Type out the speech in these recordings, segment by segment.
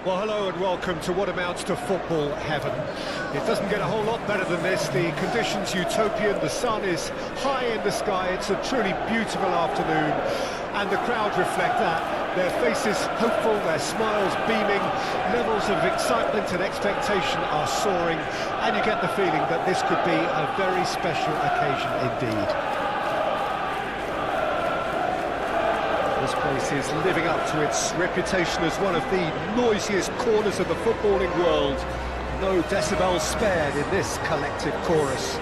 Well, hello and welcome to what amounts to football heaven. It doesn't get a whole lot better than this. The conditions utopian, the sun is high in the sky, it's a truly beautiful afternoon, and the crowd reflect that. Their faces hopeful, their smiles beaming, levels of excitement and expectation are soaring, and you get the feeling that this could be a very special occasion indeed. This place is living up to its reputation as one of the noisiest corners of the footballing world. No decibels spared in this collective chorus.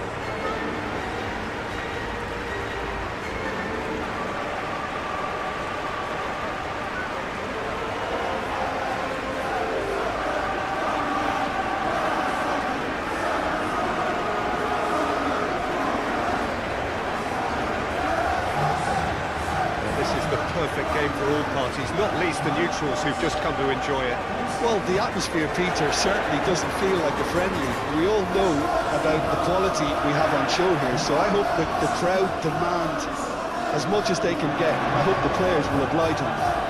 Perfect game for all parties, not least the neutrals who've just come to enjoy it. Well, the atmosphere, Peter, certainly doesn't feel like a friendly. We all know about the quality we have on show here, so I hope that the crowd demand as much as they can get. I hope the players will oblige them.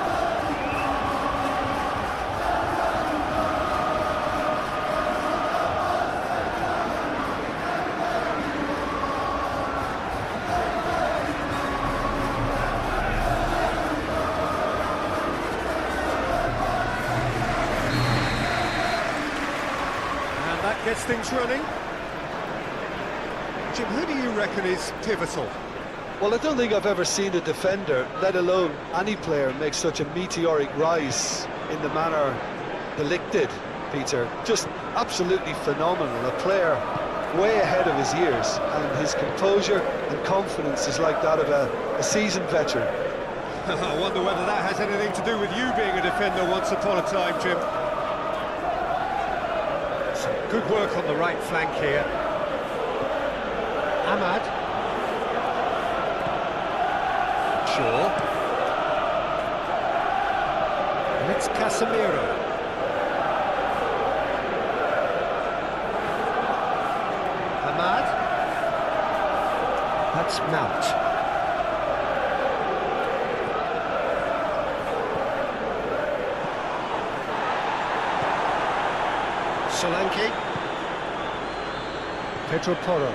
Gets things running. Jim, who do you reckon is pivotal? Well, I don't think I've ever seen a defender, let alone any player, make such a meteoric rise in the manner Delict did, Peter. Just absolutely phenomenal. A player way ahead of his years, and his composure and confidence is like that of a seasoned veteran. I wonder whether that has anything to do with you being a defender once upon a time, Jim. Good work on the right flank here. Ahmad. Shaw. And it's Casemiro. Ahmad. That's Mount. Solanke. Pedro Porro.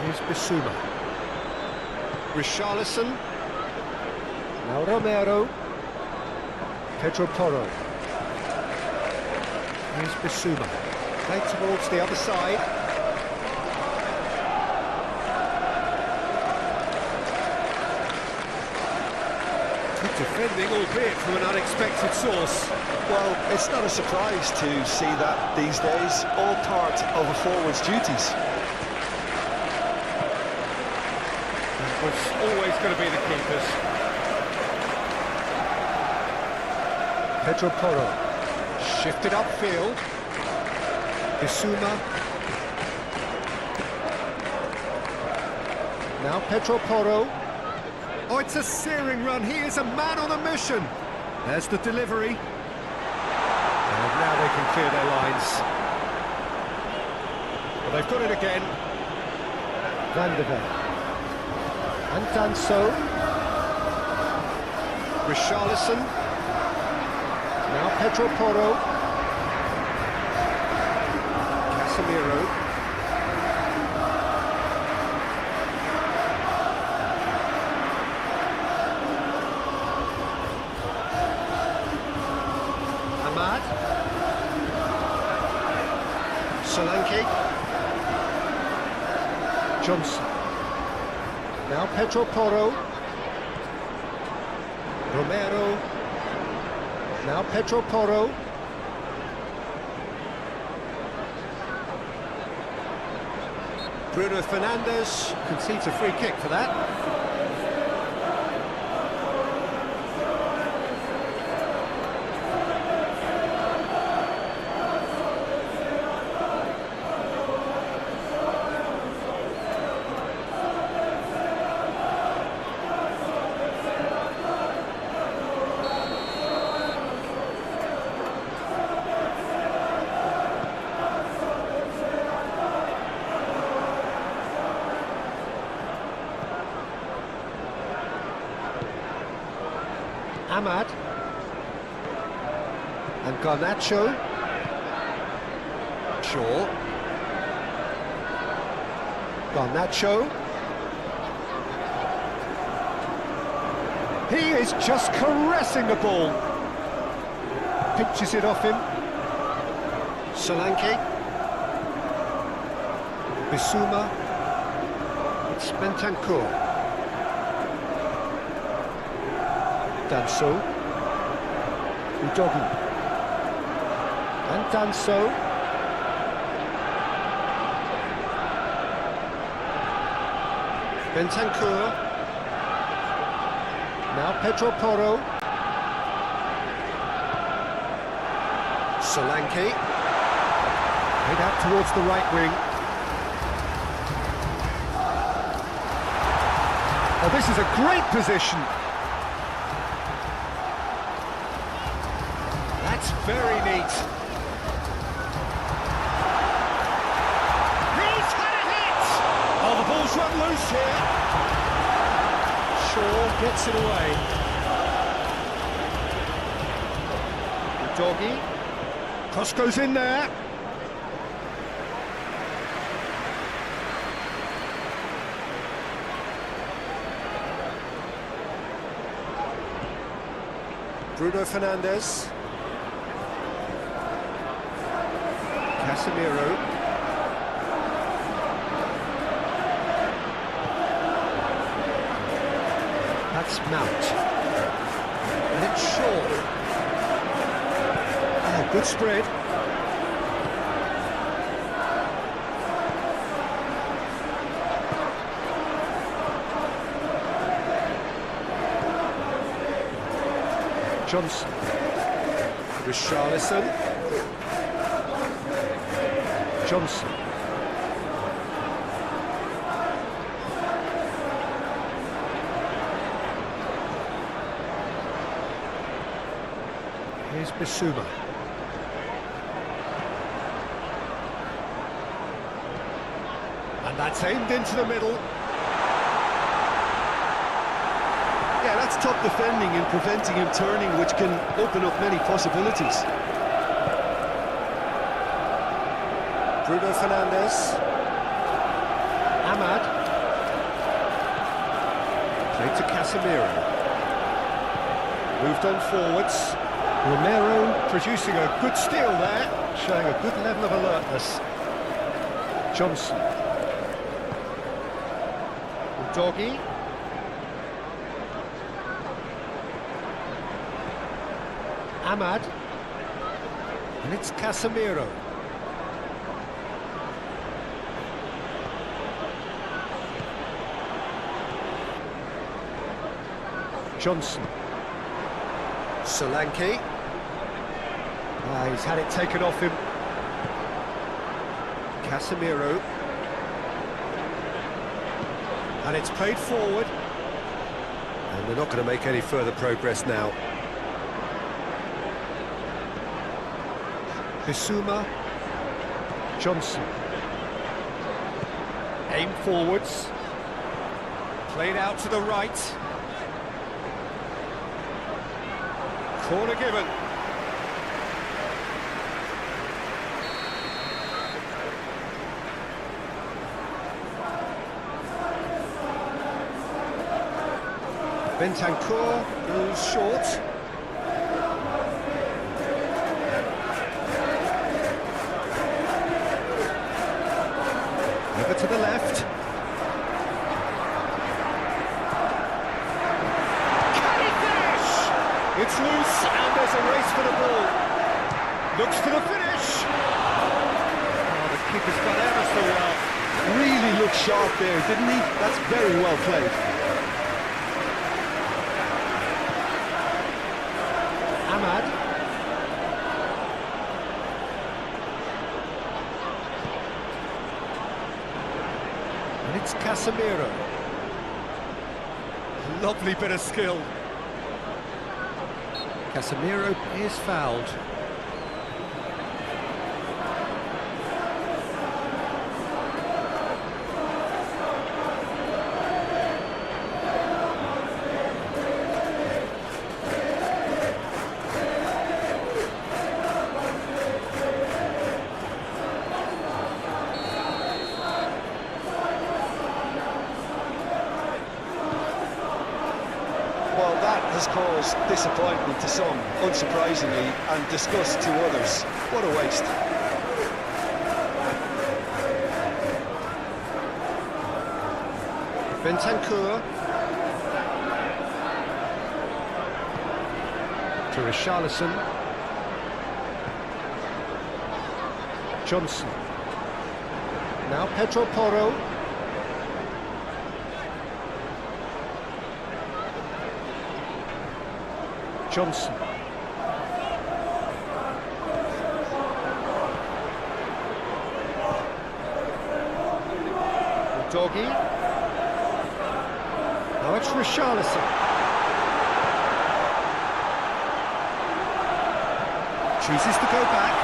Here's Bissouma. Richarlison. Now Romero. Pedro Porro. Here's Bissouma. Played towards the other side. Good defending, albeit from an unexpected source. Well, it's not a surprise to see that these days, all part of a forward's duties. That was always going to be the keepers. Pedro Porro, shifted upfield. Bissouma. Now Pedro Porro. Oh, it's a searing run. He is a man on a mission. There's the delivery. And now they can clear their lines. Well, they've got it again. Van de Ven. And Danso. Richarlison. Now Pedro Porro. Casemiro. Solanke. Johnson. Now Pedro Porro. Romero. Now Pedro Porro. Bruno Fernandes concedes a free kick for that. Ahmad. And Garnacho. Shaw. Garnacho. He is just caressing the ball. Pinches it off him. Solanke. Bissouma. It's Bentancur. Danso. Udogi. And Danso. Bentancur. Now Pedro Porro. Solanke. Played out towards the right wing. Oh, this is a great position. That's very neat. He's had a hit! Oh, the ball's run loose here. Shaw gets it away. Doggy. Cross goes in there. Bruno Fernandes. Casemiro. That's Mount. And it's Shaw. Oh, good spread. Johnson. Richarlison. Johnson. Here's Bissouma. And that's aimed into the middle. Yeah, that's top defending and preventing him turning, which can open up many possibilities. Bruno Fernandes. Ahmad. Played to Casemiro. Moved on forwards. Romero producing a good steal there, showing a good level of alertness. Johnson. Doggy. Ahmad. And it's Casemiro. Johnson. Solanke. He's had it taken off him. Casemiro. And it's played forward. And they're not going to make any further progress now. Bissouma. Johnson. Aim forwards. Played out to the right. Corner given. Bentancur goes short. Over to the left. Can he finish? It's loose and there's a race for the ball. Looks for the finish. Oh, the keeper's got ever so well. Really looked sharp there, didn't he? That's very well played. Ahmad. And it's Casemiro. Lovely bit of skill. Casemiro is fouled. has caused disappointment to some, unsurprisingly, and disgust to others. What a waste. Bentancur to Richarlison. Johnson. Now Pedro Porro. Johnson. Doggy. Now it's Richarlison. Chooses to go back.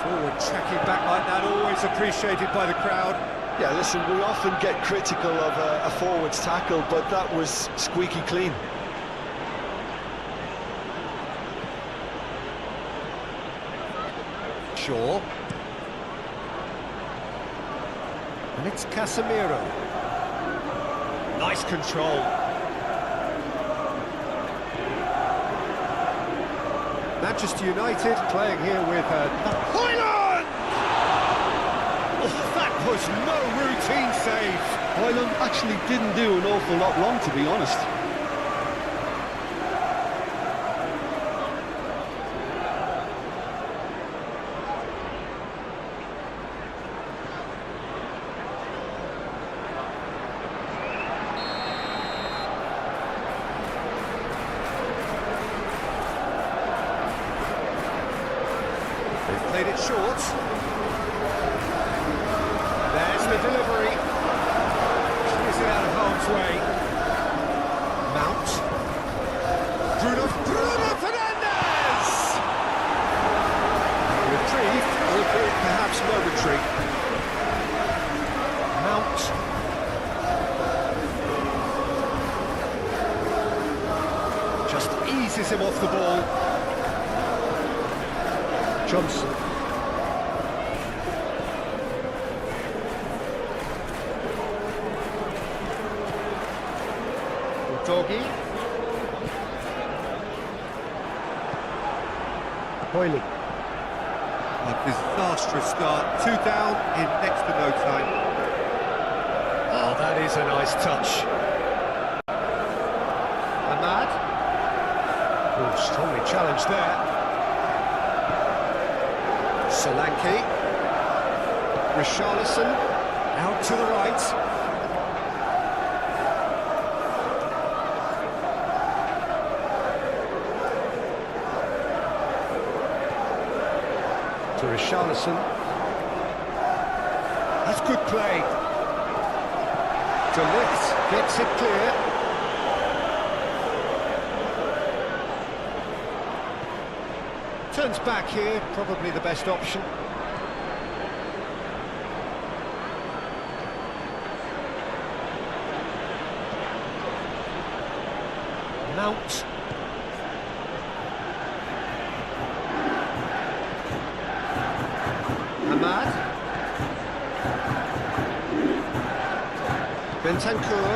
Forward tracking back like that, always appreciated by the crowd. Yeah, listen, we often get critical of a forward's tackle, but that was squeaky clean. Shaw. And it's Casemiro. Nice control. Manchester United playing here with Højlund! Oh, that was no routine save. Højlund actually didn't do an awful lot wrong, to be honest. They've played it short. There's the delivery. Clears it out of harm's way. Mount. Bruno Fernandes! Retrieved, albeit perhaps momentary. Mount. Just eases him off the ball. Johnson. Doggy. Højlund. A disastrous start. 2 down in next to no time. Oh, that is a nice touch. Ahmad. Oh, strongly challenged there. Solanke. Richarlison. Out to the right. To Richarlison. That's good play. De Ligt gets it clear. Turns back here, probably the best option. Mount. Ahmad. Bentancur.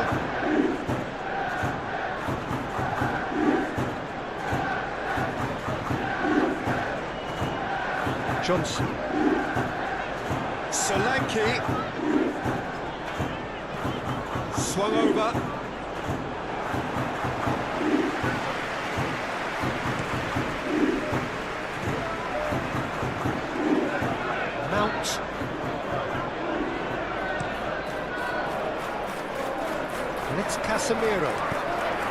Johnson. Solanke. Swung over. Mount. And it's Casemiro.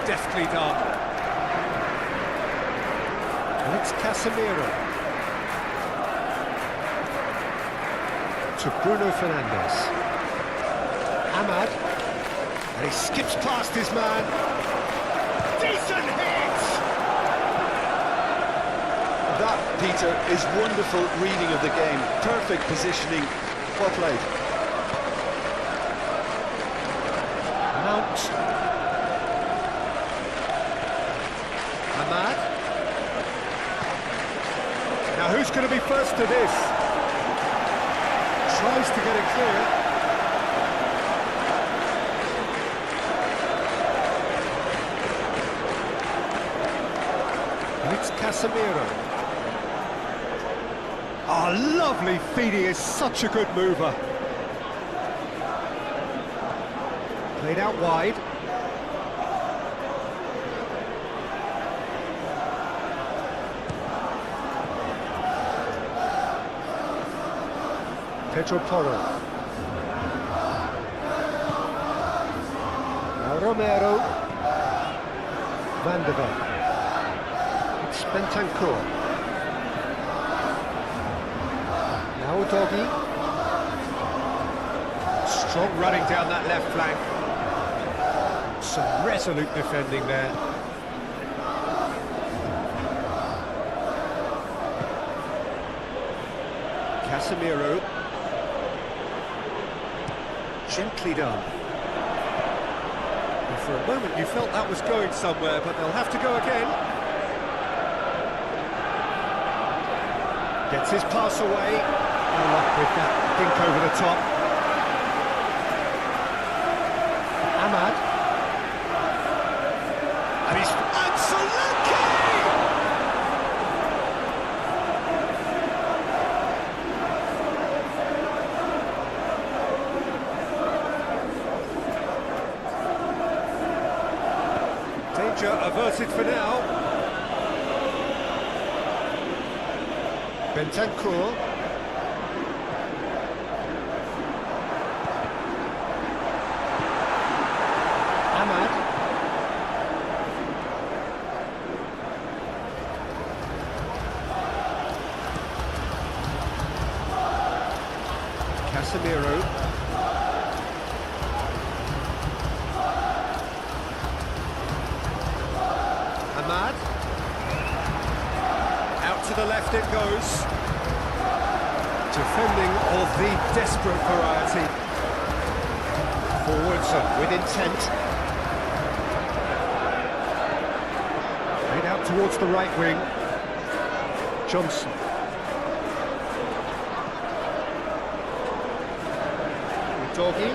Deftly done. And it's Casemiro. To Bruno Fernandes. Ahmad. And he skips past his man. Decent hit! That, Peter, is wonderful reading of the game. Perfect positioning. Well played. Mount. Ahmad. Now who's going to be first to this? Tries to get it clear. It's Casemiro. Oh, lovely feed, he is such a good mover. Played out wide. Pedro Porro. Now Romero. Van de Ven. It's Bentancur. Now Doggy. Strong running down that left flank. Some resolute defending there. Casemiro. Gently done. And for a moment you felt that was going somewhere, but they'll have to go again. Gets his pass away. No luck with that dink over the top. Ahmad. And he's... Absolutely! Danger averted for now. Bentancur. Ahmad. Casemiro. Ahmad. Out to the left it goes. Defending of the desperate variety. Forwards with intent. Played out towards the right wing. Johnson. Doggy.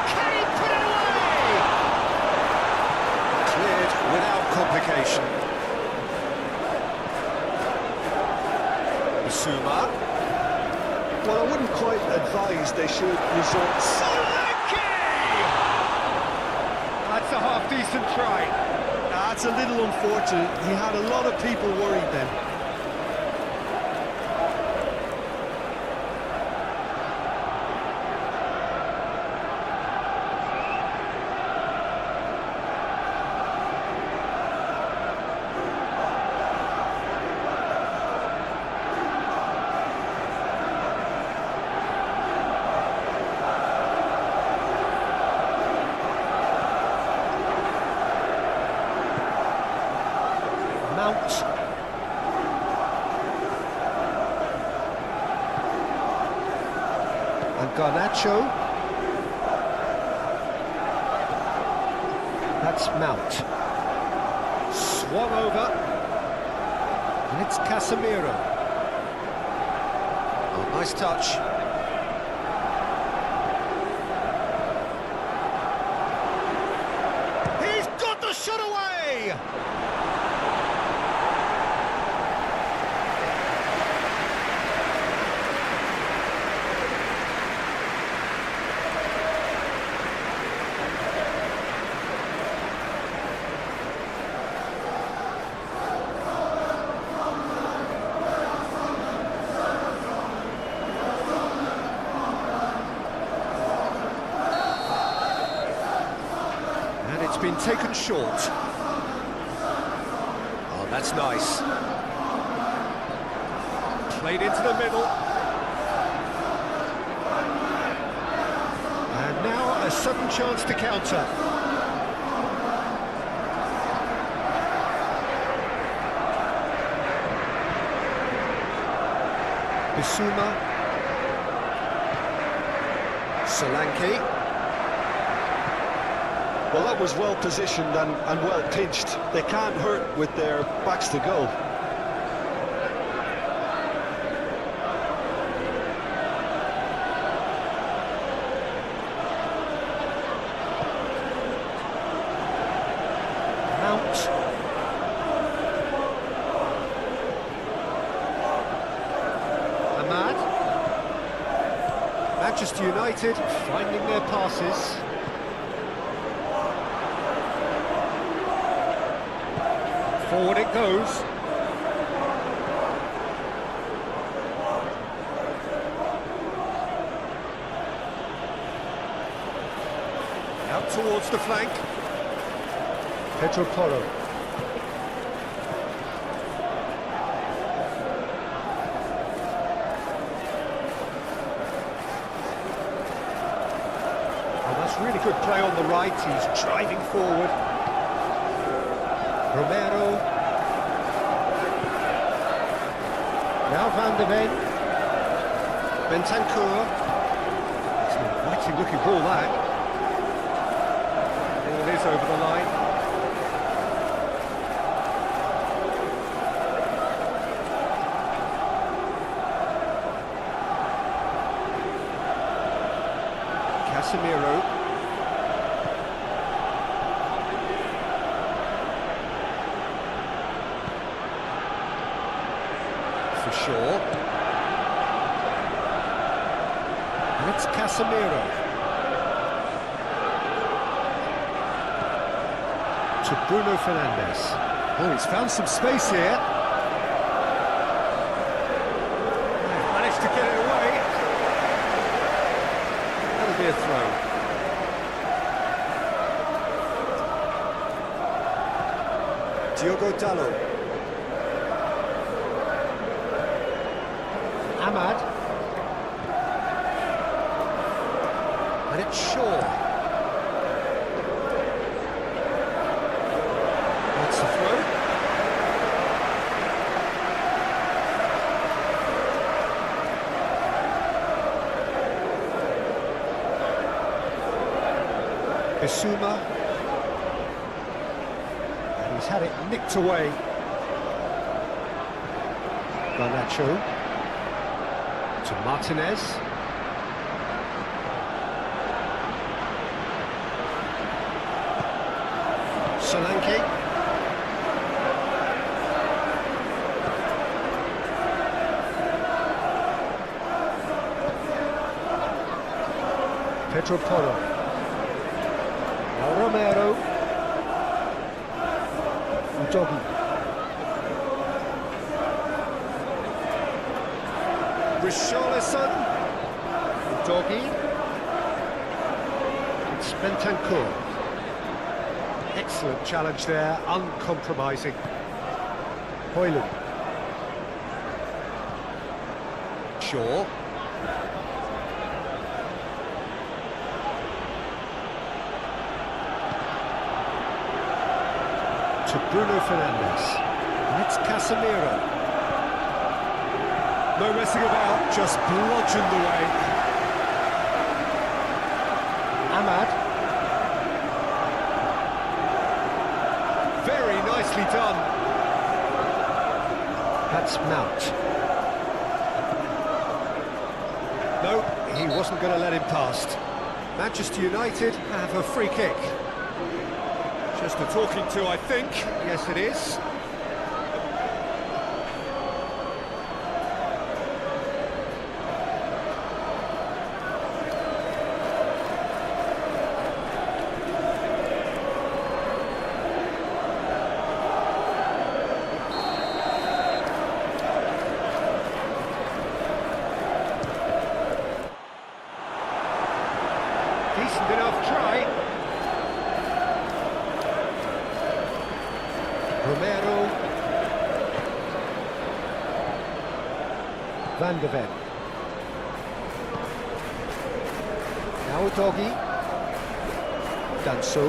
Can he put it away? Cleared without complication. Bissouma. Well, I wouldn't quite advise they should resort... Solanke! That's a half-decent try. That's a little unfortunate. He had a lot of people worried then. Mount. And Garnacho. That's Mount. Swung over. And it's Casemiro. Oh, nice touch. He's got the shot away! It's been taken short. Oh, that's nice. Played into the middle. And now a sudden chance to counter. Bissouma. Solanke. Well, that was well positioned and well pitched. They can't hurt with their backs to goal. Manchester United finding their passes. Forward it goes. Out towards the flank. Pedro Porro. Oh, that's really good play on the right. He's driving forward. Romero. Now Van de Ven. Bentancur. It's an inviting looking ball, that. Ball is over the line. Casemiro. For sure. And it's Casemiro. To Bruno Fernandes. Oh, he's found some space here. They've managed to get it away. That'll be a throw. Diogo Dalot. Ahmad. And it's Shaw. That's the throw. Bissouma. And he's had it nicked away. Garnacho. To Martinez. Solanke. Pedro Porro. Now Romero. Udogi. Richarlison. Udogi. It's Bentancur. Excellent challenge there, uncompromising. Højlund. Shaw. To Bruno Fernandes. And it's Casemiro. No messing about, just bludgeoned away. Ahmad. Very nicely done. That's Mount. No, he wasn't going to let him past. Manchester United have a free kick. Just a talking to, I think. Yes, it is. Decent enough try. Romero. Van de Ven. Now Udogi. Danso.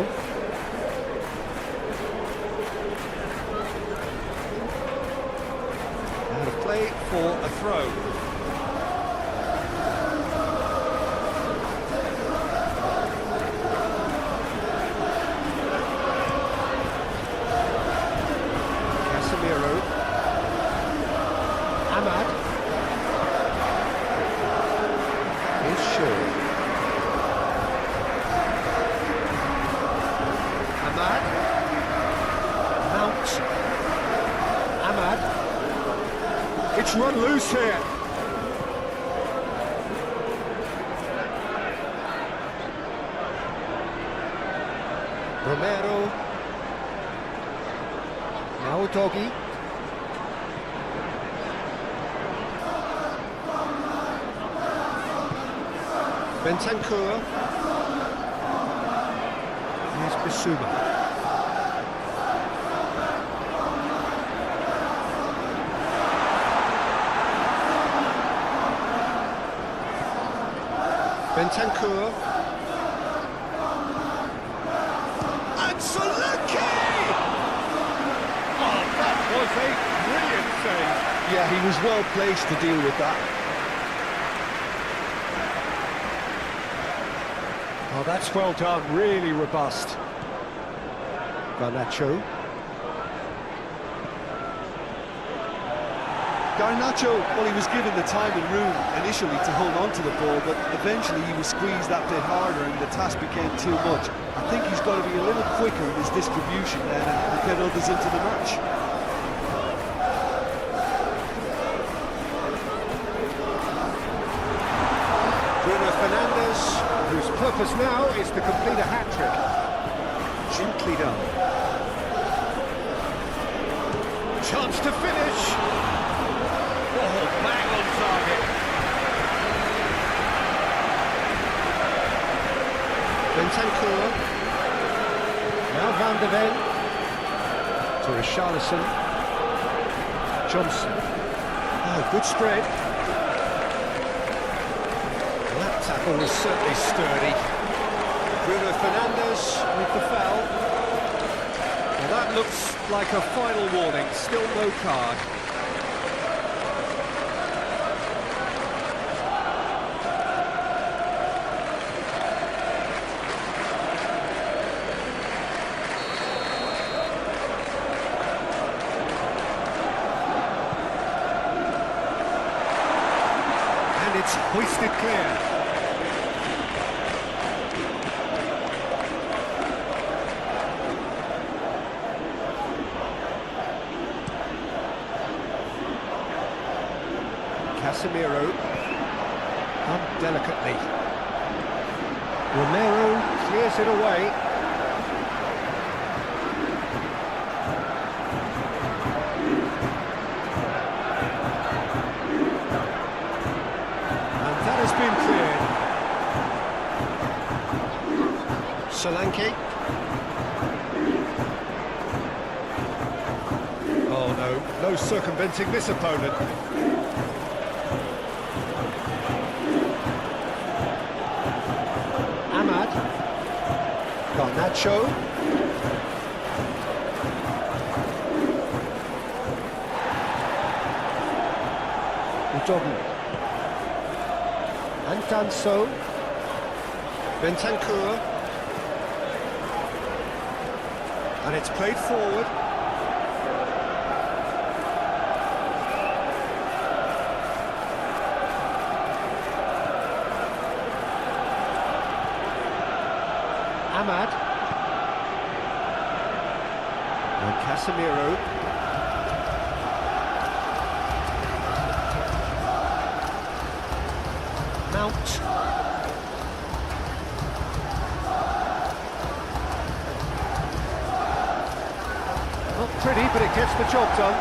Out of play for a throw. Ahmad is Shaw. Ahmad. Mount. Ahmad. It's run loose here. Romero. Now Doggy. Bentancur. Here's Bissouma. Bentancur. And Solanke! Oh, that was a brilliant save. Yeah, he was well placed to deal with that. Oh, that's well done, really robust. Garnacho. Garnacho, well, he was given the time and room initially to hold on to the ball, but eventually he was squeezed that bit harder and the task became too much. I think he's got to be a little quicker in his distribution then and get others into the match. Bruno Fernandes, whose purpose now is to complete a hat-trick. Gently done. Chance to finish. Oh, bang on target. Bentancur. Now Van de Ven. To Richarlison. Johnson. Oh, good spread. That tackle was certainly sturdy. Bruno Fernandes with the foul. Well, that looks like a final warning. Still no card. It's hoisted clear. Casemiro, done delicately. Romero clears it away. Has been cleared. Solanke. Oh no, no circumventing this opponent. Ahmad. Garnacho. Udogu. And done so. Bentancur. And it's played forward. Ahmad. And Casemiro. Mount. Not pretty, but it gets the job done.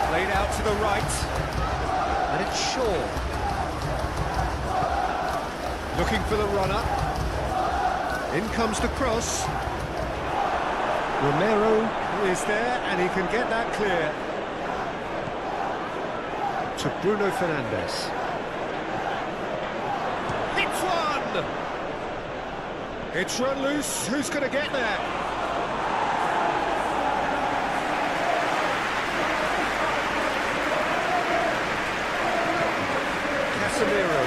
Played out to the right. And it's Shaw. Looking for the runner. In comes the cross. Romero is there, and he can get that clear. To Bruno Fernandes. It's run loose. Who's going to get there? Casemiro.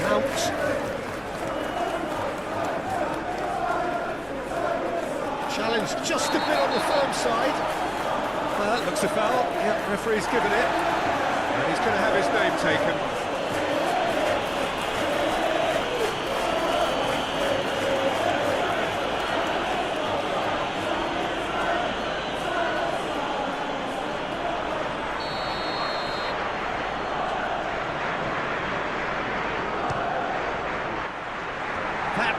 Mount. Challenge just a bit on the firm side. Well, that looks a foul. Yep, referee's given it. And he's going to have his name taken.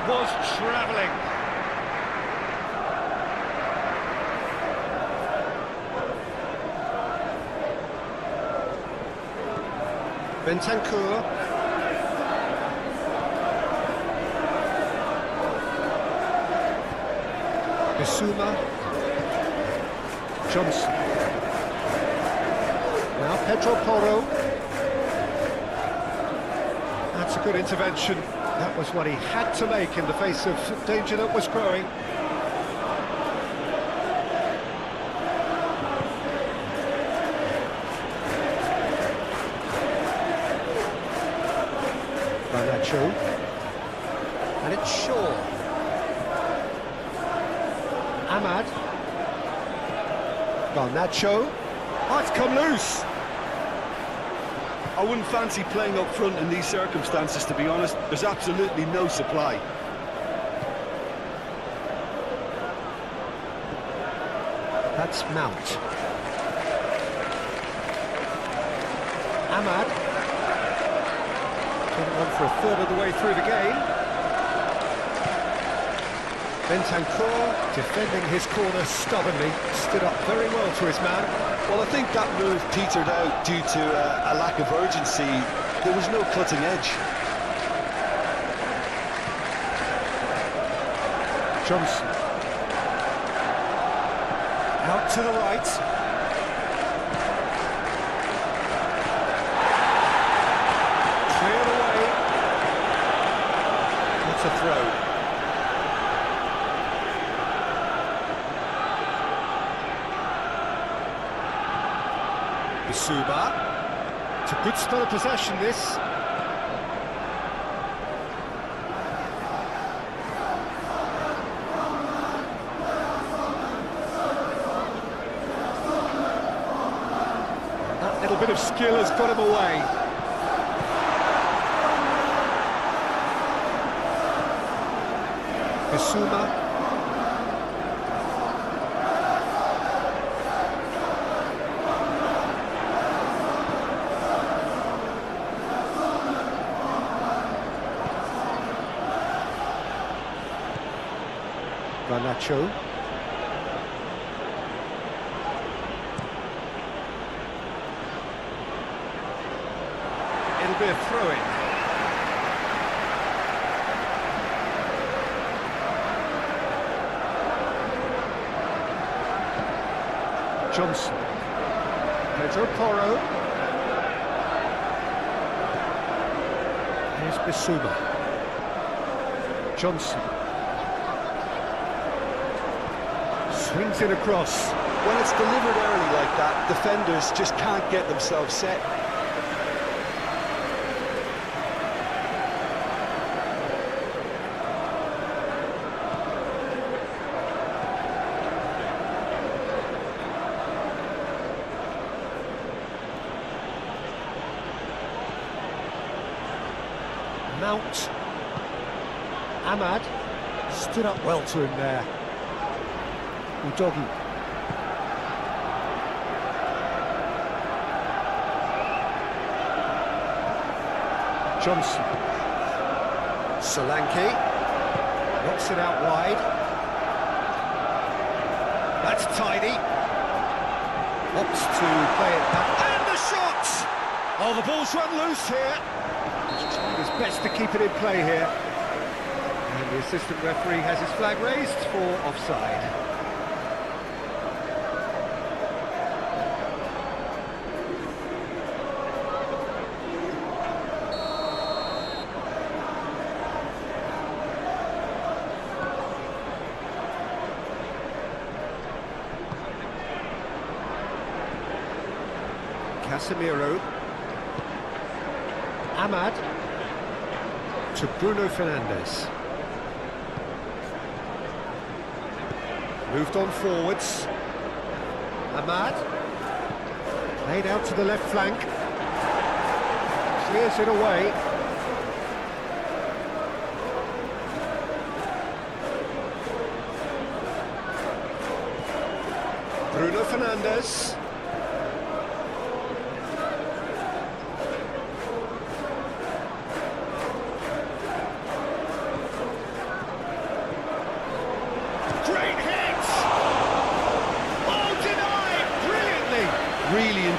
was travelling. Bentancur. Bissouma. Johnson. Now Pedro Porro. That's a good intervention. That was what he had to make in the face of danger that was growing. Garnacho. And it's Shaw. Ahmad. Garnacho. Oh, it's come loose. I wouldn't fancy playing up front in these circumstances, to be honest. There's absolutely no supply. That's Mount. Ahmad. 21 for a third of the way through the game. Bentancur defending his corner stubbornly, stood up very well to his man. Well, I think that move petered out due to a lack of urgency. There was no cutting edge. Johnson. Out to the right. Cleared away. That's a throw. Bissouma. It's a good spell of possession, this. That little bit of skill has got him away. Bissouma. Garnacho. It'll be a throw-in. Johnson. Pedro Porro. Here's Bissouma. Johnson. Swings it across. When it's delivered early like that, defenders just can't get themselves set. Mount. Ahmad stood up well to him there. Udogi. Johnson. Solanke. Knocks it out wide. That's tidy. Opts to play it back. And the shot! Oh, the ball's run loose here. He's trying his best to keep it in play here. And the assistant referee has his flag raised for offside. Casemiro. Ahmad to Bruno Fernandes. Moved on forwards. Ahmad played out to the left flank. Clears it away. Bruno Fernandes.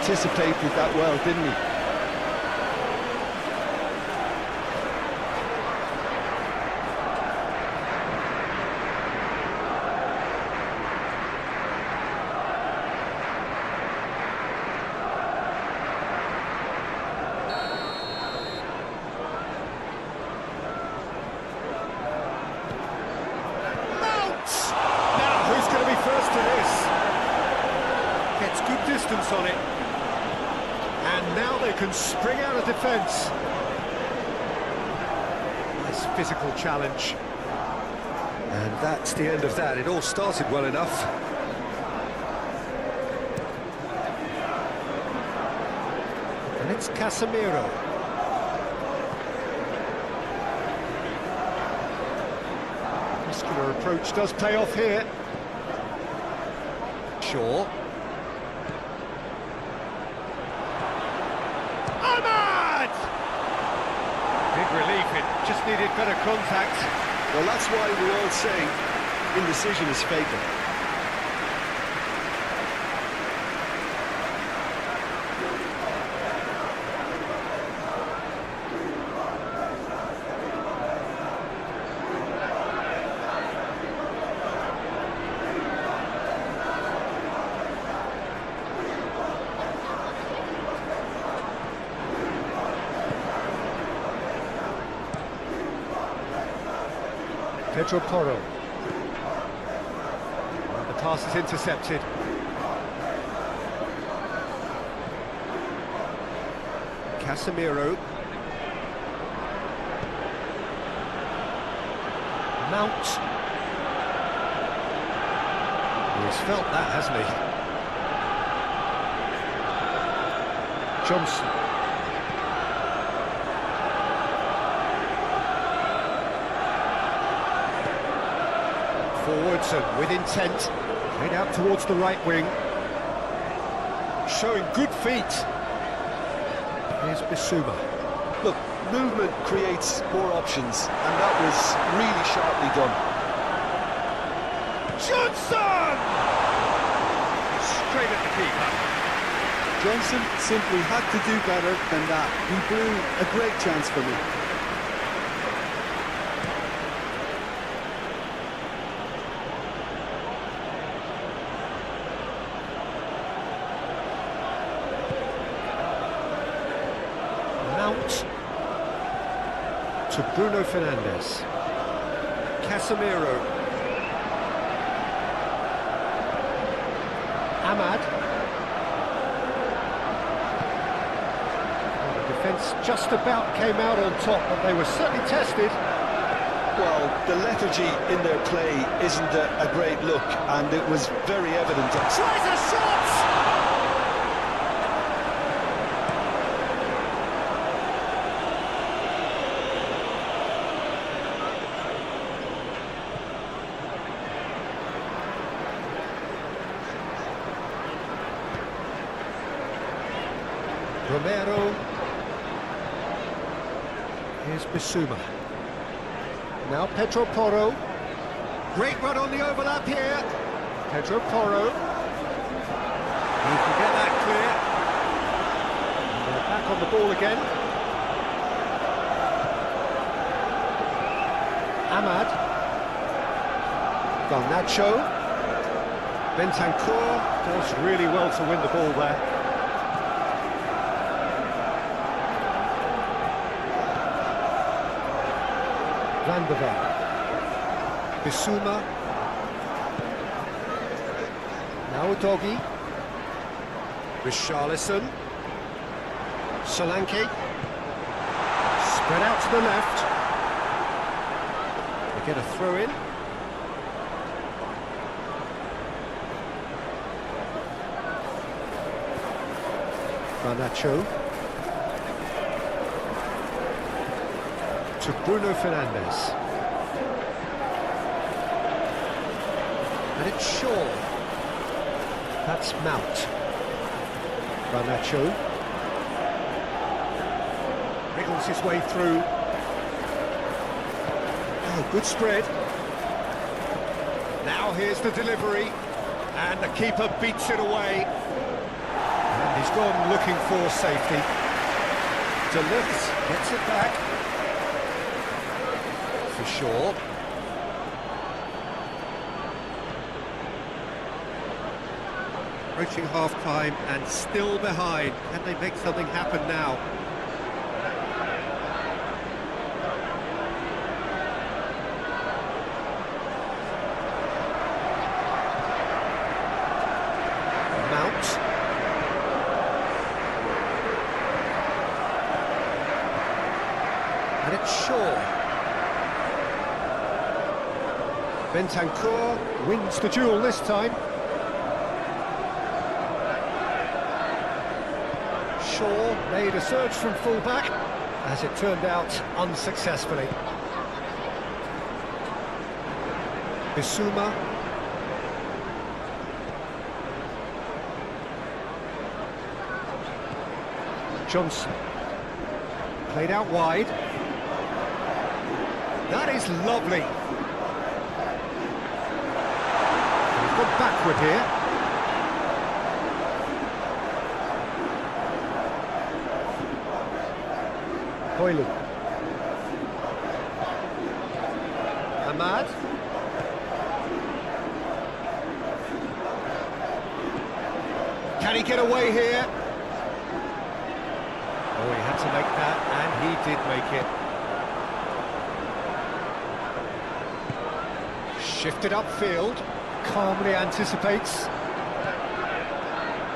anticipated that well, didn't he? Gets good distance on it. And now they can spring out of defence. Nice physical challenge. And that's the end of that. It all started well enough. And it's Casemiro. Muscular approach does pay off here. Shaw. Big relief, it just needed better contact. Well, that's why we all say indecision is fatal. Pedro Porro. The pass is intercepted. Casemiro. Mount. He's felt that, hasn't he? Johnson. Forwards and with intent. Played out towards the right wing. Showing good feet. Here's Bissouma. Look, movement creates more options, and that was really sharply done. Johnson! Straight at the keeper. Johnson simply had to do better than that. He blew a great chance for me. To Bruno Fernandes. Casemiro. Ahmad. Well, the defence just about came out on top, but they were certainly tested. Well, the lethargy in their play isn't a great look, and it was very evident. Tries a shot! Romero. Here's Bissouma. Now Pedro Porro. Great run on the overlap here. Pedro Porro. He can get that clear. And they're back on the ball again. Ahmad. Garnacho. Bentancur does really well to win the ball there. Van der Ven. Bissouma. Now Doggy. Richarlison. Solanke. Spread out to the left. They get a throw in. Garnacho. To Bruno Fernandes. And it's Shaw. That's Mount. Garnacho. Wriggles his way through. Oh, good spread. Now here's the delivery. And the keeper beats it away. And He's gone looking for safety. De Ligt gets it back. For sure. Approaching half-time and still behind. Can they make something happen now? Mount. And it's Shaw. Bentancur wins the duel this time. Shaw made a surge from full-back, as it turned out unsuccessfully. Bissouma. Johnson. Played out wide. That is lovely. He's gone backward here. Hoyland. Ahmad. Can he get away here? Oh, he had to make that, and he did make it. Shifted upfield, calmly anticipates.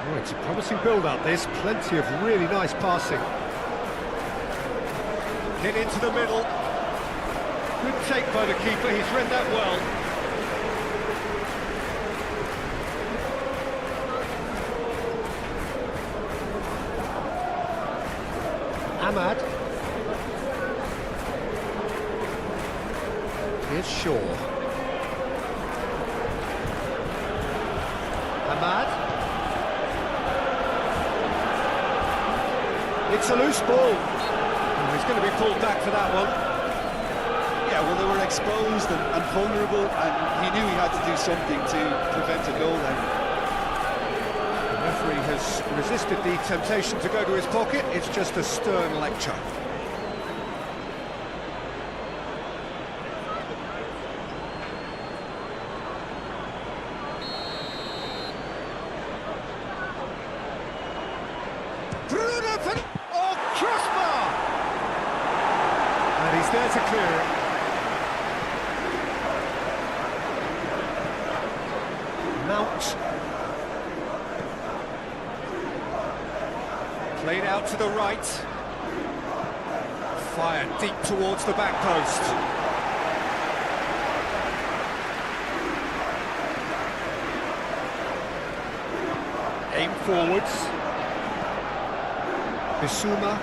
Oh, it's a promising build-up, this. Plenty of really nice passing. Hit into the middle. Good take by the keeper, he's read that well. Ahmad. Here's Shaw. Ahmad. It's a loose ball. He's going to be pulled back for that one. Yeah, well, they were exposed and vulnerable, and he knew he had to do something to prevent a goal then. The referee has resisted the temptation to go to his pocket. It's just a stern lecture. Oh, crossbar! And he's there to clear it. Mount. Played out to the right. Fired deep towards the back post. Aim forwards. Bissouma.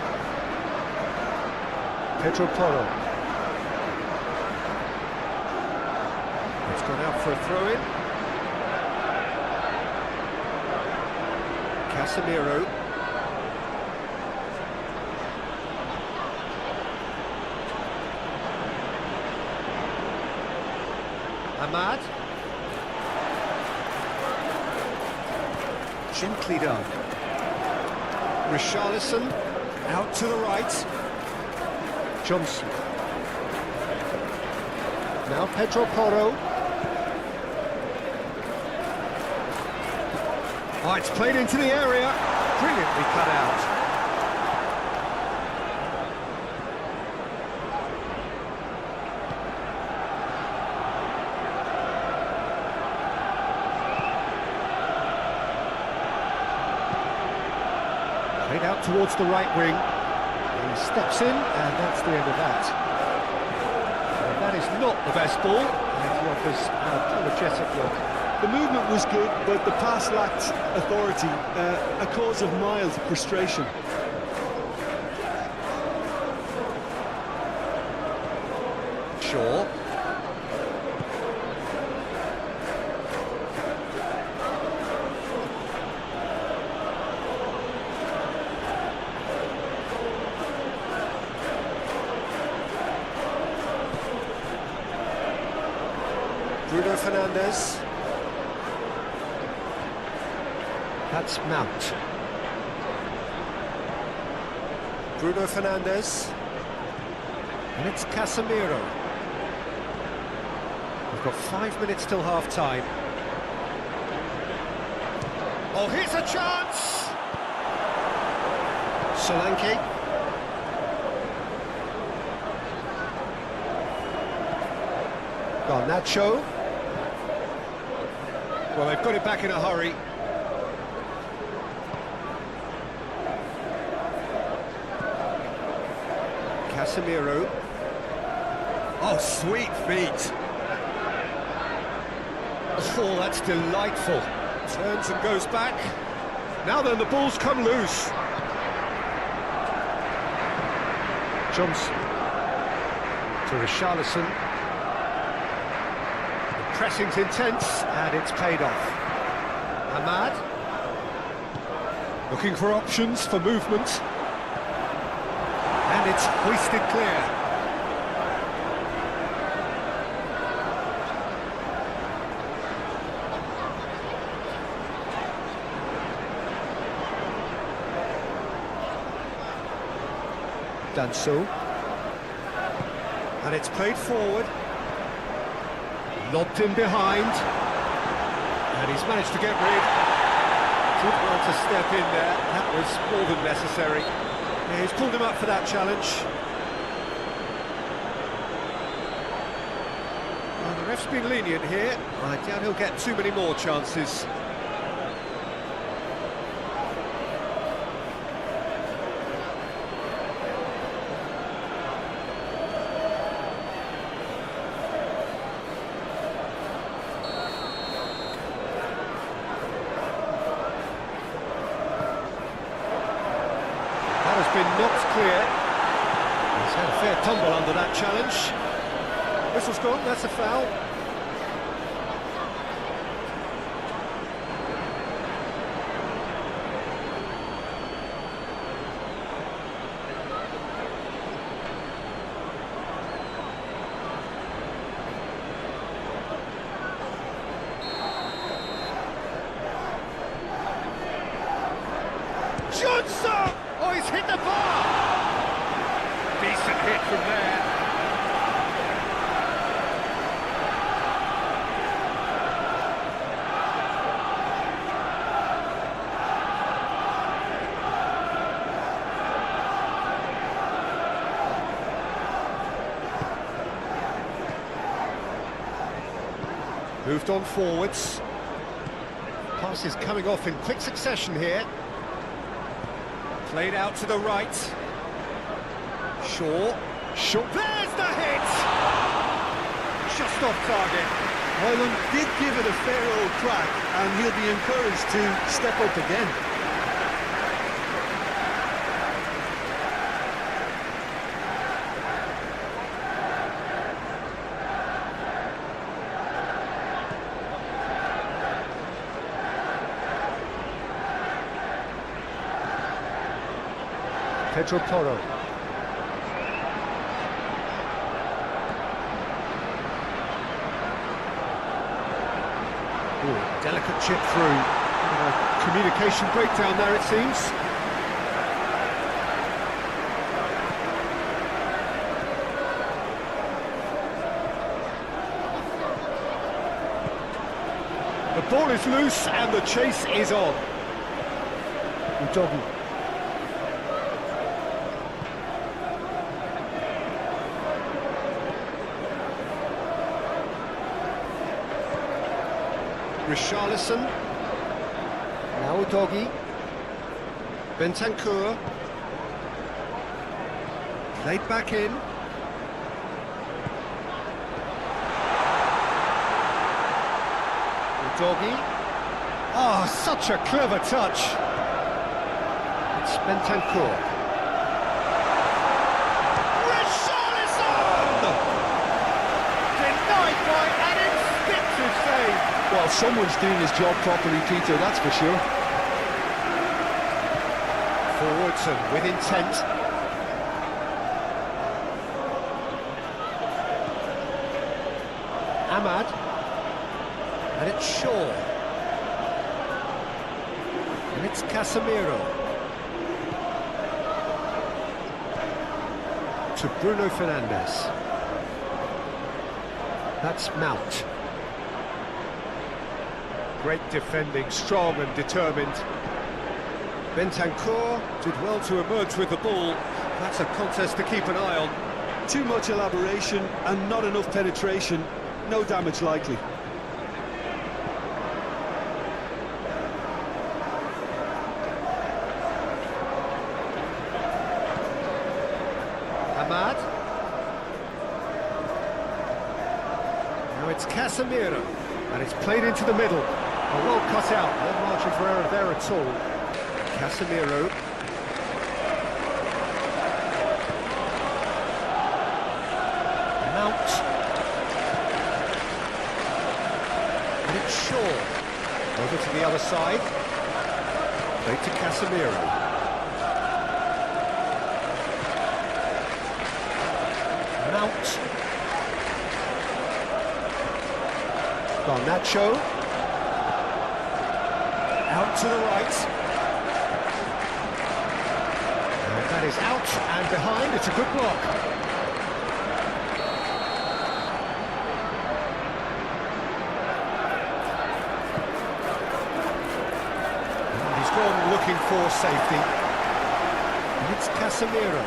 Pedro Porro. It's gone out for a throw-in. Casemiro. Ahmad. Gently done. Richarlison out to the right. Johnson. Now Pedro Porro. Oh, it's played into the area. Brilliantly cut out. Played out towards the right wing. He steps in, and that's the end of that. And that is not the best ball, and he offers an apologetic look. The movement was good, but the pass lacked authority, a cause of mild frustration. Shaw. Bruno Fernandes. That's Mount. Bruno Fernandes. And it's Casemiro. We've got 5 minutes till half-time. Oh, here's a chance! Solanke. Garnacho. Well, they've got it back in a hurry. Casemiro. Oh, sweet feet. Oh, that's delightful. Turns and goes back. Now then, the ball's come loose. Johnson. To Richarlison. The pressing's intense, and it's paid off. Ahmad. Looking for options for movement. And it's hoisted clear. Done so. And it's played forward. Lobbed in behind. And he's managed to get rid. Didn't want to step in there. That was more than necessary. Yeah, he's pulled him up for that challenge. Well, the ref's been lenient here. I doubt he'll get too many more chances. Has been knocked clear. He's had a fair tumble under that challenge. Whistle's gone, that's a foul. Johnson! Oh, he's hit the bar! Decent hit from there. Moved on forwards. Passes coming off in quick succession here. Played out to the right. Shaw. There's the hit! Just off target. Ireland did give it a fair old crack, and he'll be encouraged to step up again. Pedro Porro. Ooh, delicate chip through. Communication breakdown there, it seems. The ball is loose and the chase is on. Udogi. Richarlison. Now Udogi. Bentancur. Played back in. Udogi. Oh, such a clever touch. It's Bentancur. Richarlison! Denied by an instinctive save. Well, someone's doing his job properly, Peter, that's for sure. Forwards and with intent. Ahmad. And it's Shaw. And it's Casemiro. to Bruno Fernandes. That's Mount. Great defending, strong and determined. Bentancur did well to emerge with the ball. That's a contest to keep an eye on. Too much elaboration and not enough penetration. No damage likely. Ahmad. Now it's Casemiro, and it's played into the middle. A well cut out, no margin for error there at all. Casemiro. Mount. And it's Shaw. Over to the other side. Played to Casemiro. Mount. Garnacho. Out to the right. And that is out and behind. It's a good block. And he's gone looking for safety. And it's Casemiro.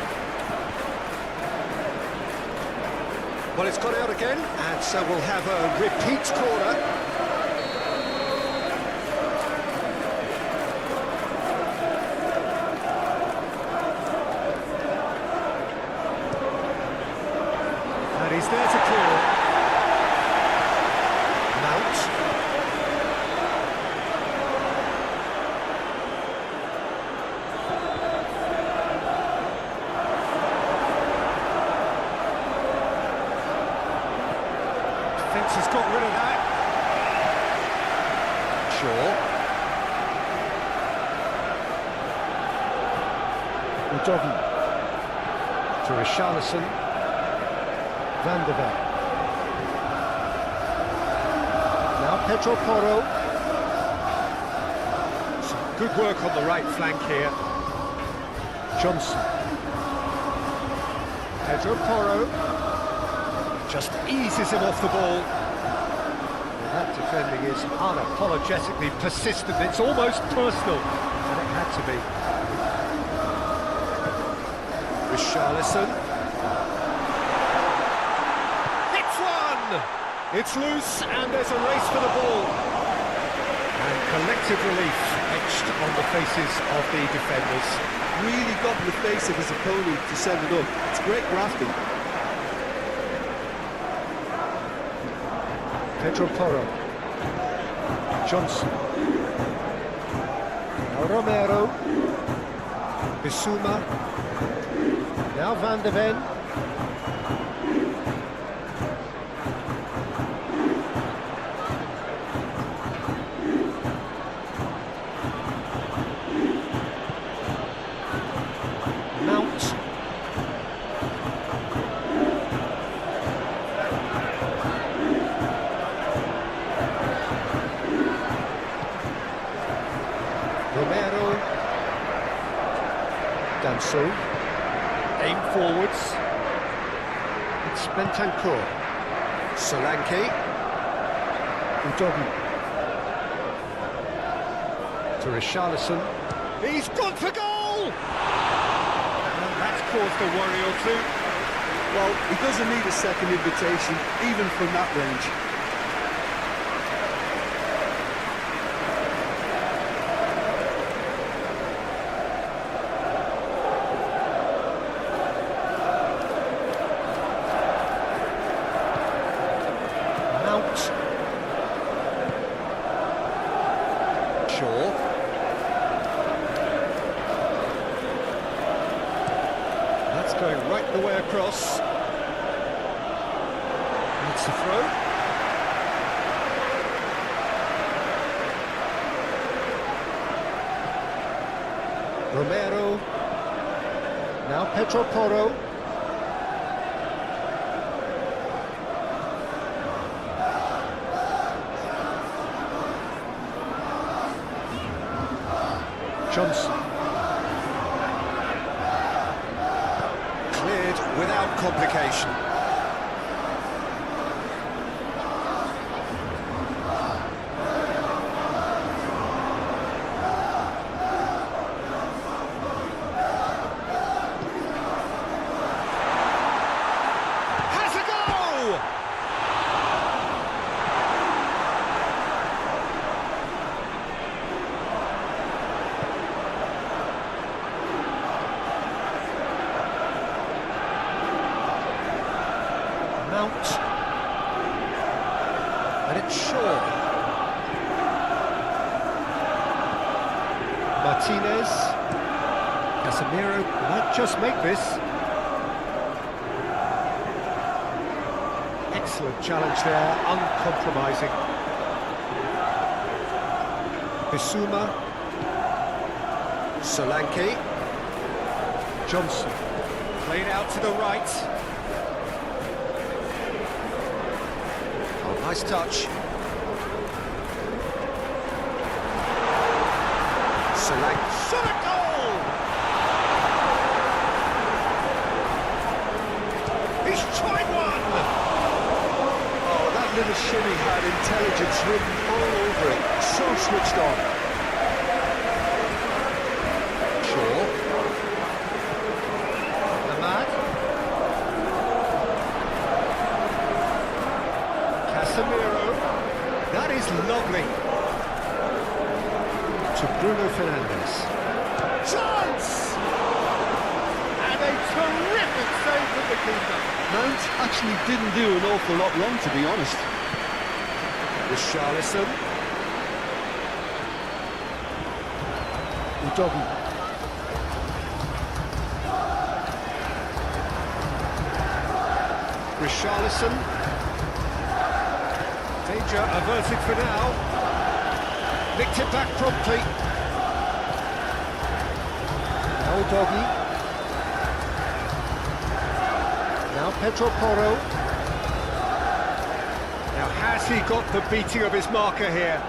Well, it's gone out again, and so we'll have a repeat corner. And he's there to clear it. Mount. Defence has got rid of that. Shaw. Udogie. To Richarlison. Van de Ven. Now Pedro Porro. Some good work on the right flank here. Johnson. Pedro Porro. Just eases him off the ball. Well, that defending is unapologetically persistent. It's almost personal, and it had to be. Richarlison. It's one! It's loose, and there's a race for the ball. And collective relief etched on the faces of the defenders. Really got in the face of his opponent to set it up. It's great grafting. Pedro Porro. Johnson. Now Romero. Bissouma. Now Van de Ven. Mount. Romero. Danso. Aim forwards. It's Bentancur. Solanke. Udogie. To Richarlison. He's gone for goal! And that's caused a worry or two. Well, he doesn't need a second invitation, even from that range. Shaw. That's going right the way across. It's a throw. Romero. Now Pedro Porro. Johnson. Clear. completed without complication. Has a goal! Mount, and it's Shaw. Martinez, Casemiro might just make this. Excellent challenge there, uncompromising. Bissouma, Solanke, Johnson, played out to the right. Nice touch. Select. Shot a goal! He's tried one! Oh, that little shimmy had intelligence written all over it. So switched on. Shaw. Ahmad. Casemiro, that is lovely. To Bruno Fernandes. Chance! And a terrific save from the keeper. Mount actually didn't do an awful lot wrong, to be honest. Richarlison. Udogi. Richarlison. Danger averted for now. Nicked it back promptly. Now Udogi. Now Pedro Porro. Now has he got the beating of his marker here?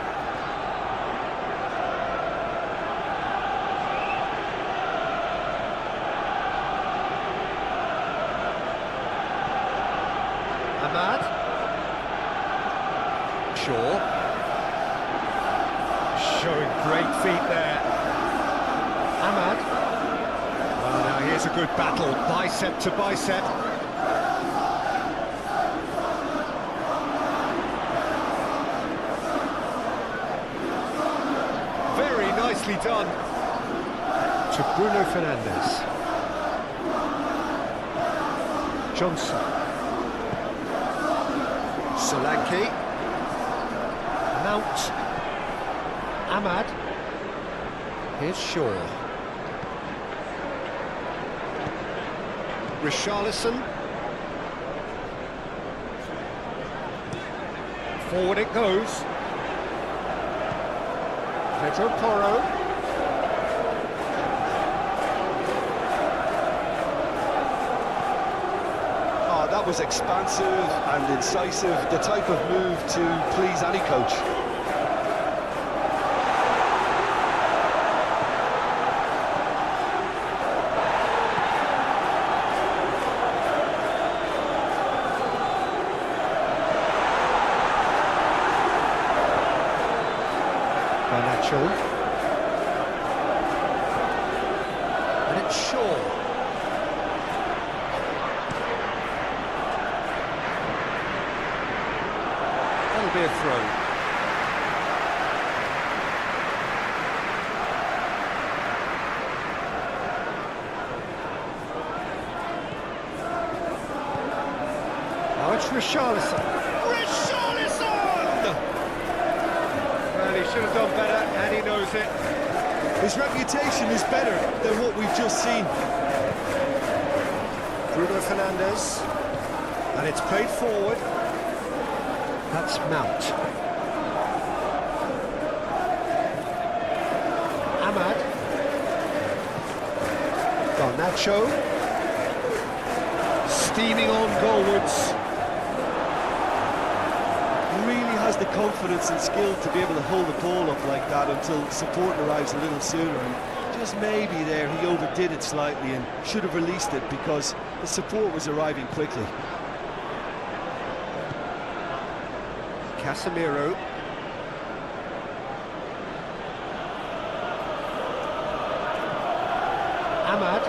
Ahmad. Shaw. Showing great feet there. Ahmad. Well, now here's a good battle, bicep to bicep. Very nicely done. To Bruno Fernandes. Johnson. Solanke. Mount. Ahmad. Here's Shaw. Richarlison. Forward it goes. Pedro Porro. Oh, that was expansive and incisive, the type of move to please any coach. And it's Shaw. That'll be a throw. Now it's Richarlison. Well, he should have done better, and he knows it. His reputation is better than what we've just seen. Bruno Fernandes, and it's played forward. That's Mount. Ahmad. Garnacho. Steaming on goalwards. Really has the confidence and skill to be able to hold the ball up like that until support arrives a little sooner, and just maybe there he overdid it slightly and should have released it because the support was arriving quickly. Casemiro. Ahmad.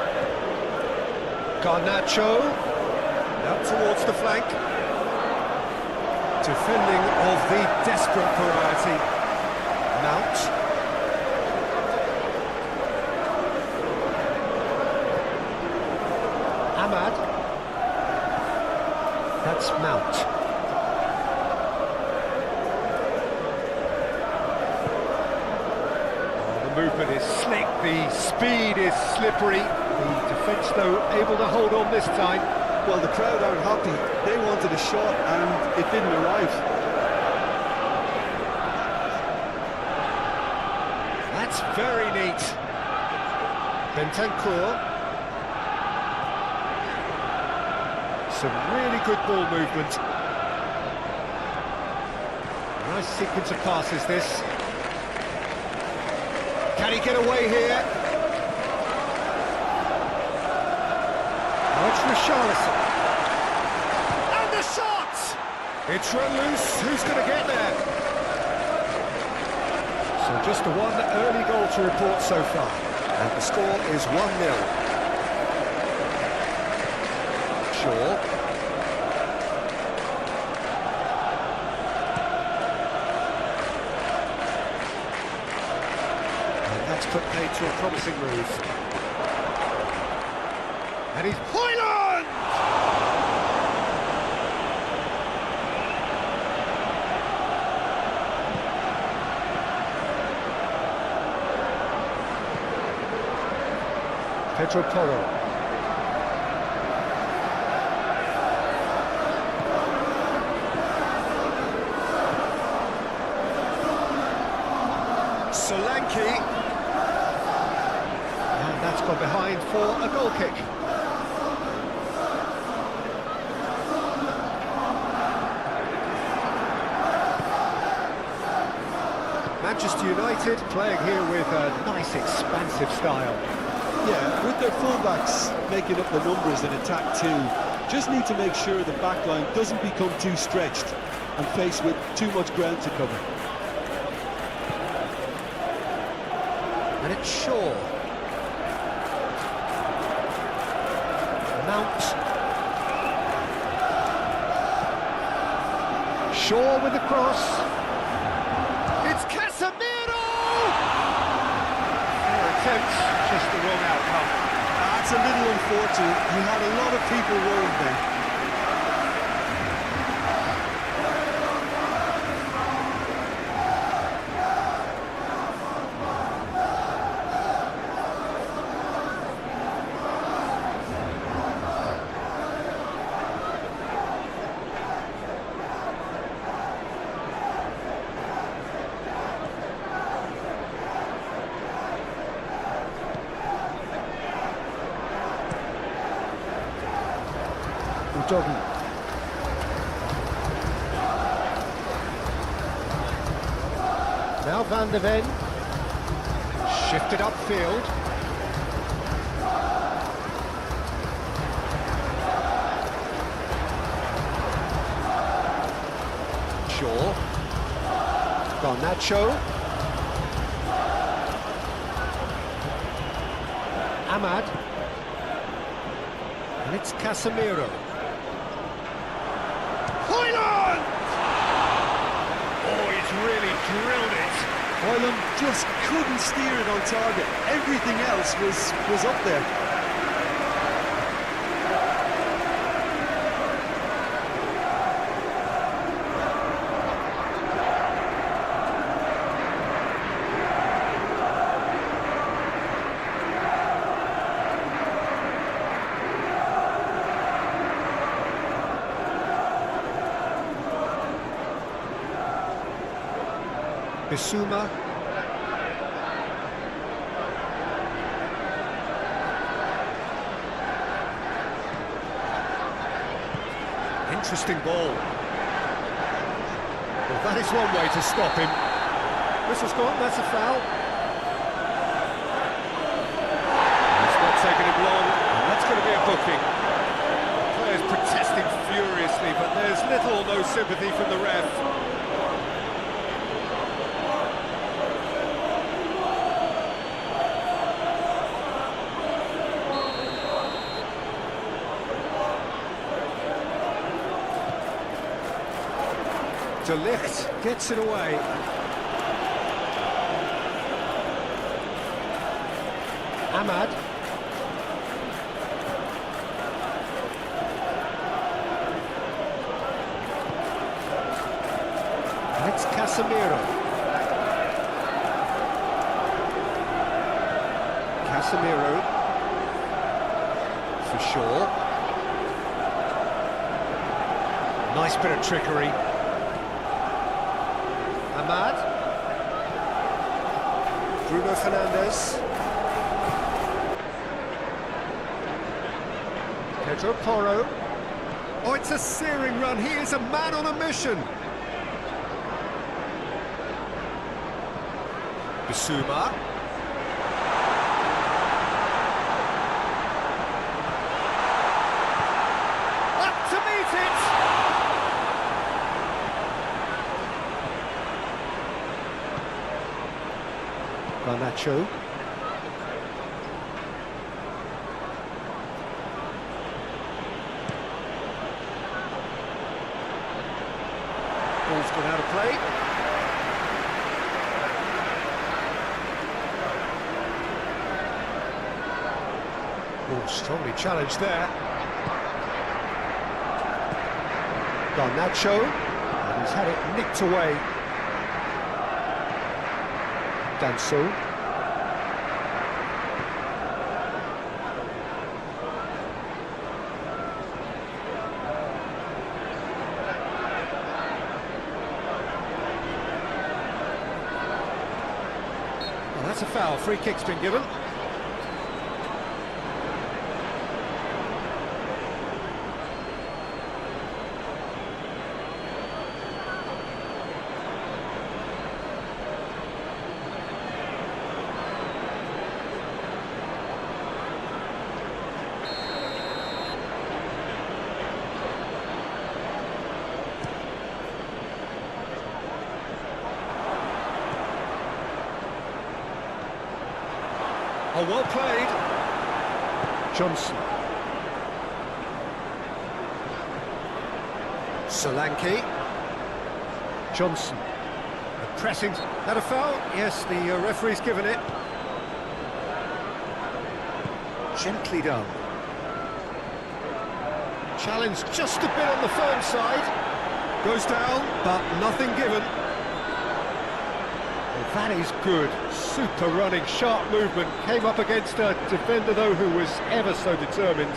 Garnacho. Out towards the flank. Defending of the desperate variety. Mount. Ahmad. That's Mount. Oh, the movement is slick, the speed is slippery. The defence, though, able to hold on this time. Well, the crowd aren't happy. They wanted a shot and it didn't arrive. That's very neat. Bentancur. Some really good ball movement. Nice sequence of passes, this. Can he get away here? Watch Richarlison. And the shot! It's run loose. Who's going to get there? So just the one early goal to report so far. And the score is 1-0. Shaw. And that's put paid to a promising move. And he's Hoyland! Pedro Porro. Solanke. And that's gone behind for a goal kick. Manchester United playing here with a nice expansive style. Yeah, with their fullbacks making up the numbers in attack too, just need to make sure the back line doesn't become too stretched and faced with too much ground to cover. And it's Shaw. Mount. Shaw with the cross. It's Casemiro! Fair attempt, just the wrong outcome. That's a little unfortunate. He had a lot of people worried there. Doggy. Now Van de Ven. Shifted upfield. Shaw. Garnacho. Ahmad. And it's Casemiro. Hoyland! Oh, he's really drilled it. Hoyland just couldn't steer it on target. Everything else was up there. Bissouma. Interesting ball. Well, that is one way to stop him. Whistle's gone, that's a foul. joking. Players protesting furiously, but there's little or no sympathy from the ref. De Ligt gets it away. Ahmad. And it's Casemiro. Casemiro. For sure. Nice bit of trickery. Ahmad. Bruno Fernandes. Pedro Porro. Oh, it's a searing run. He is a man on a mission. Bissouma. Up to meet it. Garnacho. Ball's gone out of play. Oh, strongly challenged there. Garnacho, and he's had it nicked away. Danso. Well, that's a foul. Free kick's been given. Oh, well played. Johnson. Solanke. Johnson. The pressing. That a foul? Yes, the referee's given it. Gently done. Challenge just a bit on the firm side. Goes down, but nothing given. That is good. Super running, sharp movement. Came up against a defender, though, who was ever so determined.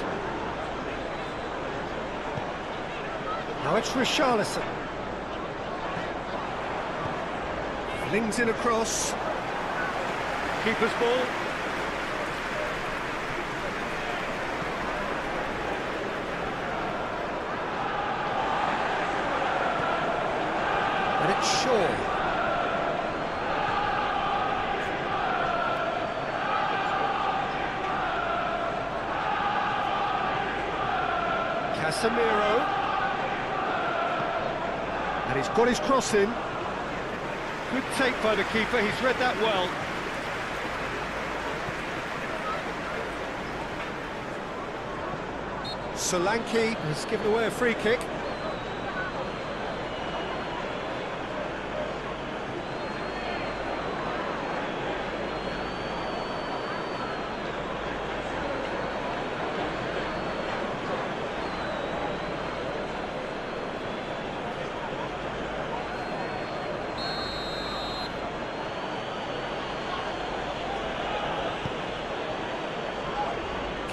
Now it's Richarlison. Flings in across. Keeper's ball. And it's Shaw. Casemiro, and he's got his cross in. Good take by the keeper, he's read that well. Solanke has given away a free kick.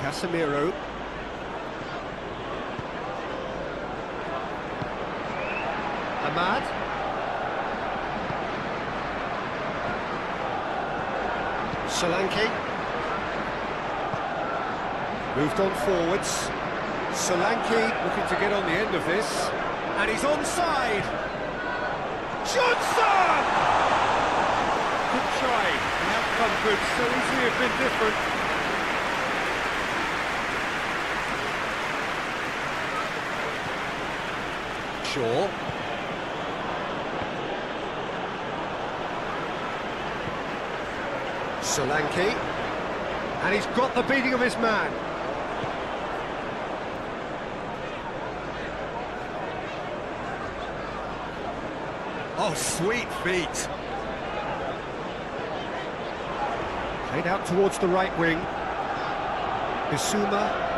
Casemiro. Ahmad. Solanke. Moved on forwards. Solanke looking to get on the end of this. And he's onside. Johnson! Good try. The outcome could so easily have been different. Shaw. Solanke. And he's got the beating of his man. Oh, sweet feet. Played out towards the right wing. Bissouma.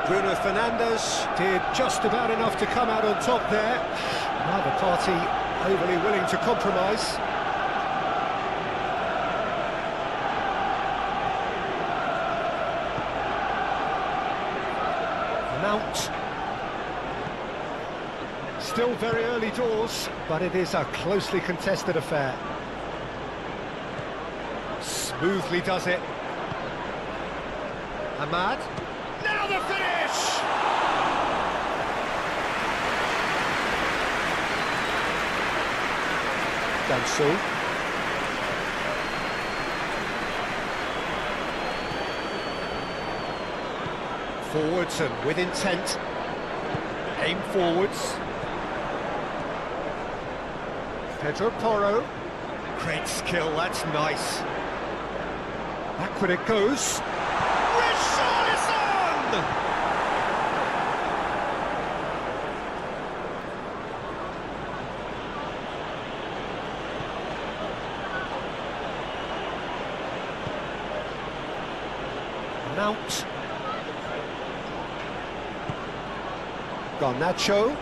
Bruno Fernandes did just about enough to come out on top there. Neither party overly willing to compromise. Mount. Still very early doors, but it is a closely contested affair. Smoothly does it. Ahmad. Now the finish! Danso. Forwards and with intent. Aim forwards. Pedro Porro. Great skill, that's nice. Backward it goes. Richarlison! Mount. Garnacho.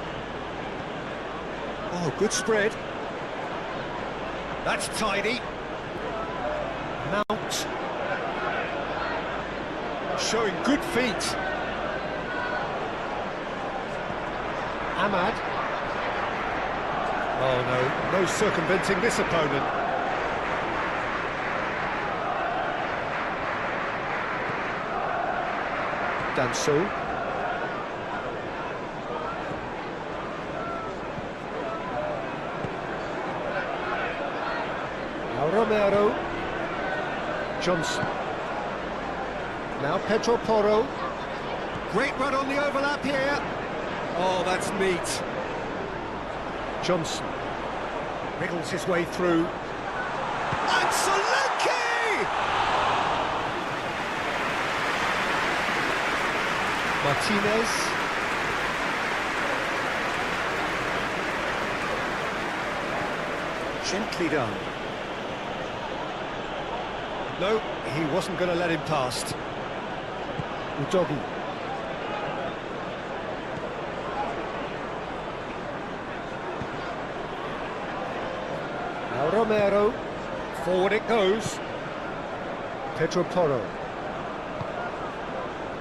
Oh, good spread. That's tidy. Mount. Showing good feet. Ahmad. Oh no, no circumventing this opponent. Danso. Now Romero. Johnson. Now Pedro Porro. Great run on the overlap here. Oh, that's neat. Johnson. Wriggles his way through. And Solanke! Martinez. Gently done. No, he wasn't going to let him past. Udogi. Now Romero. Forward it goes. Pedro Porro.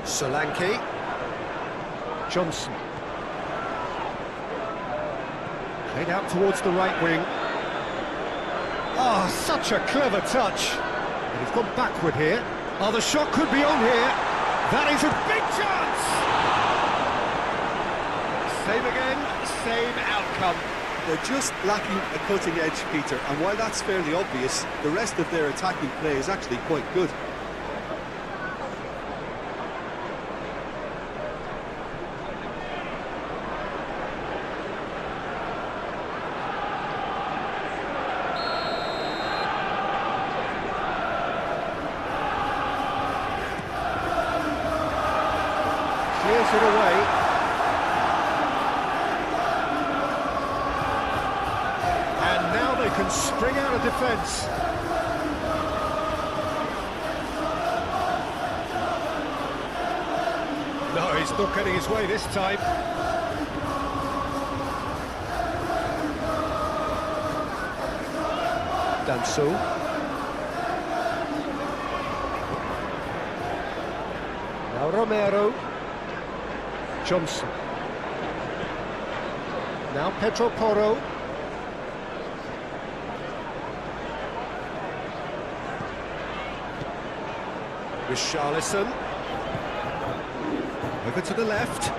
Solanke. Johnson. Played out towards the right wing. Oh, such a clever touch. And he's gone backward here. Oh, the shot could be on here. That is a big chance! Same again, same outcome. They're just lacking a cutting edge, Peter, and while that's fairly obvious, the rest of their attacking play is actually quite good. Clears it away. And now they can spring out of defence. No, he's not getting his way this time. Danso. Now Romero. Johnson. Now Pedro Porro. Richarlison. Over to the left.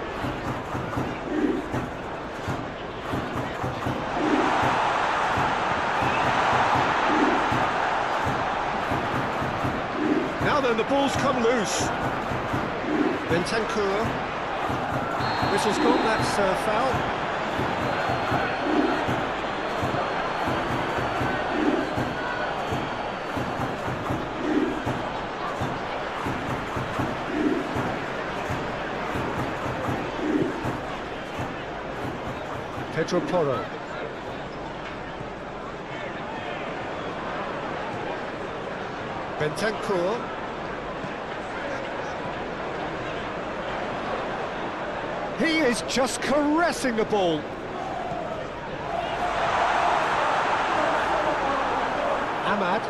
Now then, the ball's come loose. Bentancur. Whistle's gone, that's foul. Pedro Porro. Bentancur. He is just caressing the ball. Ahmad.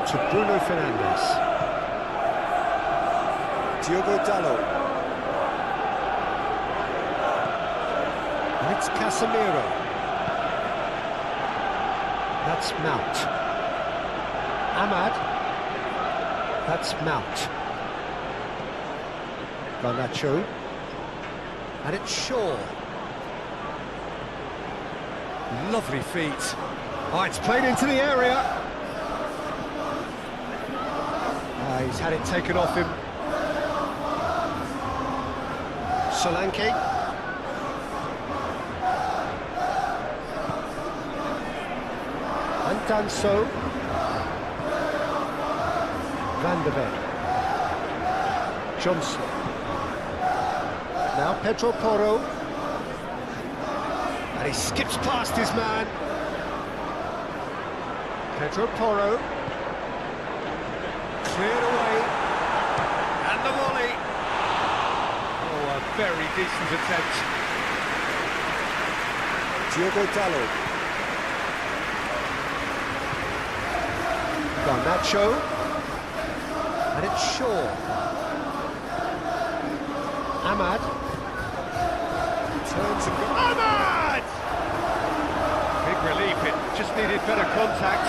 To Bruno Fernandes. Diogo Dalot. And it's Casemiro. That's Mount. Ahmad. That's Mount. Garnacho. And it's Shaw. Lovely feet. Oh, it's played into the area. He's had it taken off him. Solanke. And Danso. Van der Beek. Johnson. Now Pedro Porro. And he skips past his man. Pedro Porro. Cleared away. And the volley. Oh, a very decent attempt. Diogo Dalot. Garnacho. And it's Shaw. Ahmad. Turns and goes. Ahmad! Big relief, it just needed better contact.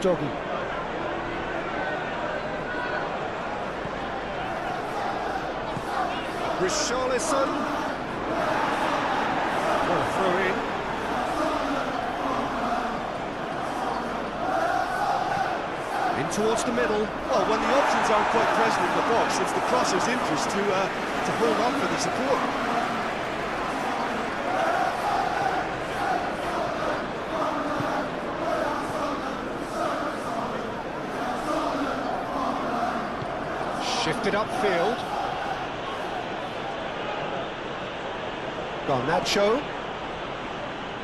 Doggy. Richarlison. What a throw in. In towards the middle. Well, when the options aren't quite present in the box, it's the crosser's interest to hold on for the support. Shifted upfield. Garnacho.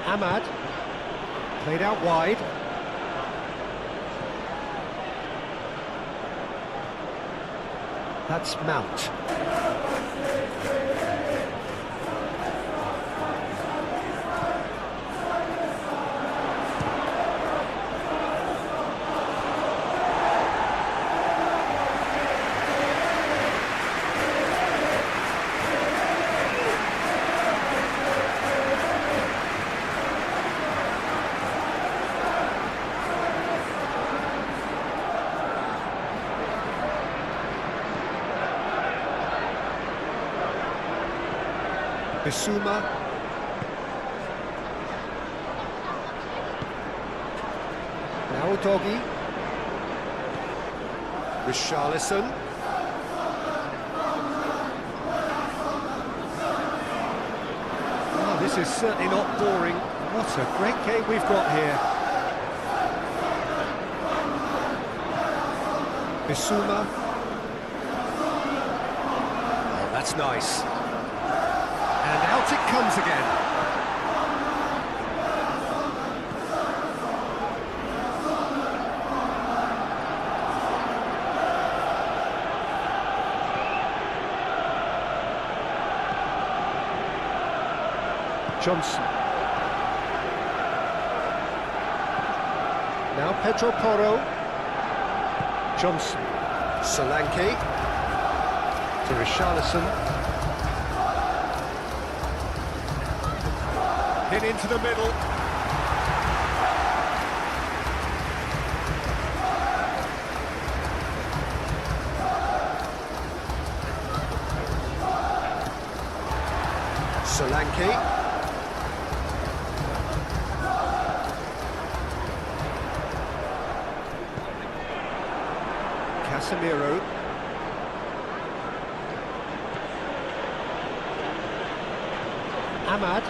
Ahmad. Played out wide. That's Mount. Bissouma. Now Doggy. Richarlison. Oh, this is certainly not boring. What a great game we've got here. Bissouma. Oh, that's nice. And out it comes again. Johnson. Now Pedro Porro. Johnson. Solanke to Richarlison. Hit into the middle. Solanke. Casemiro. Ahmad.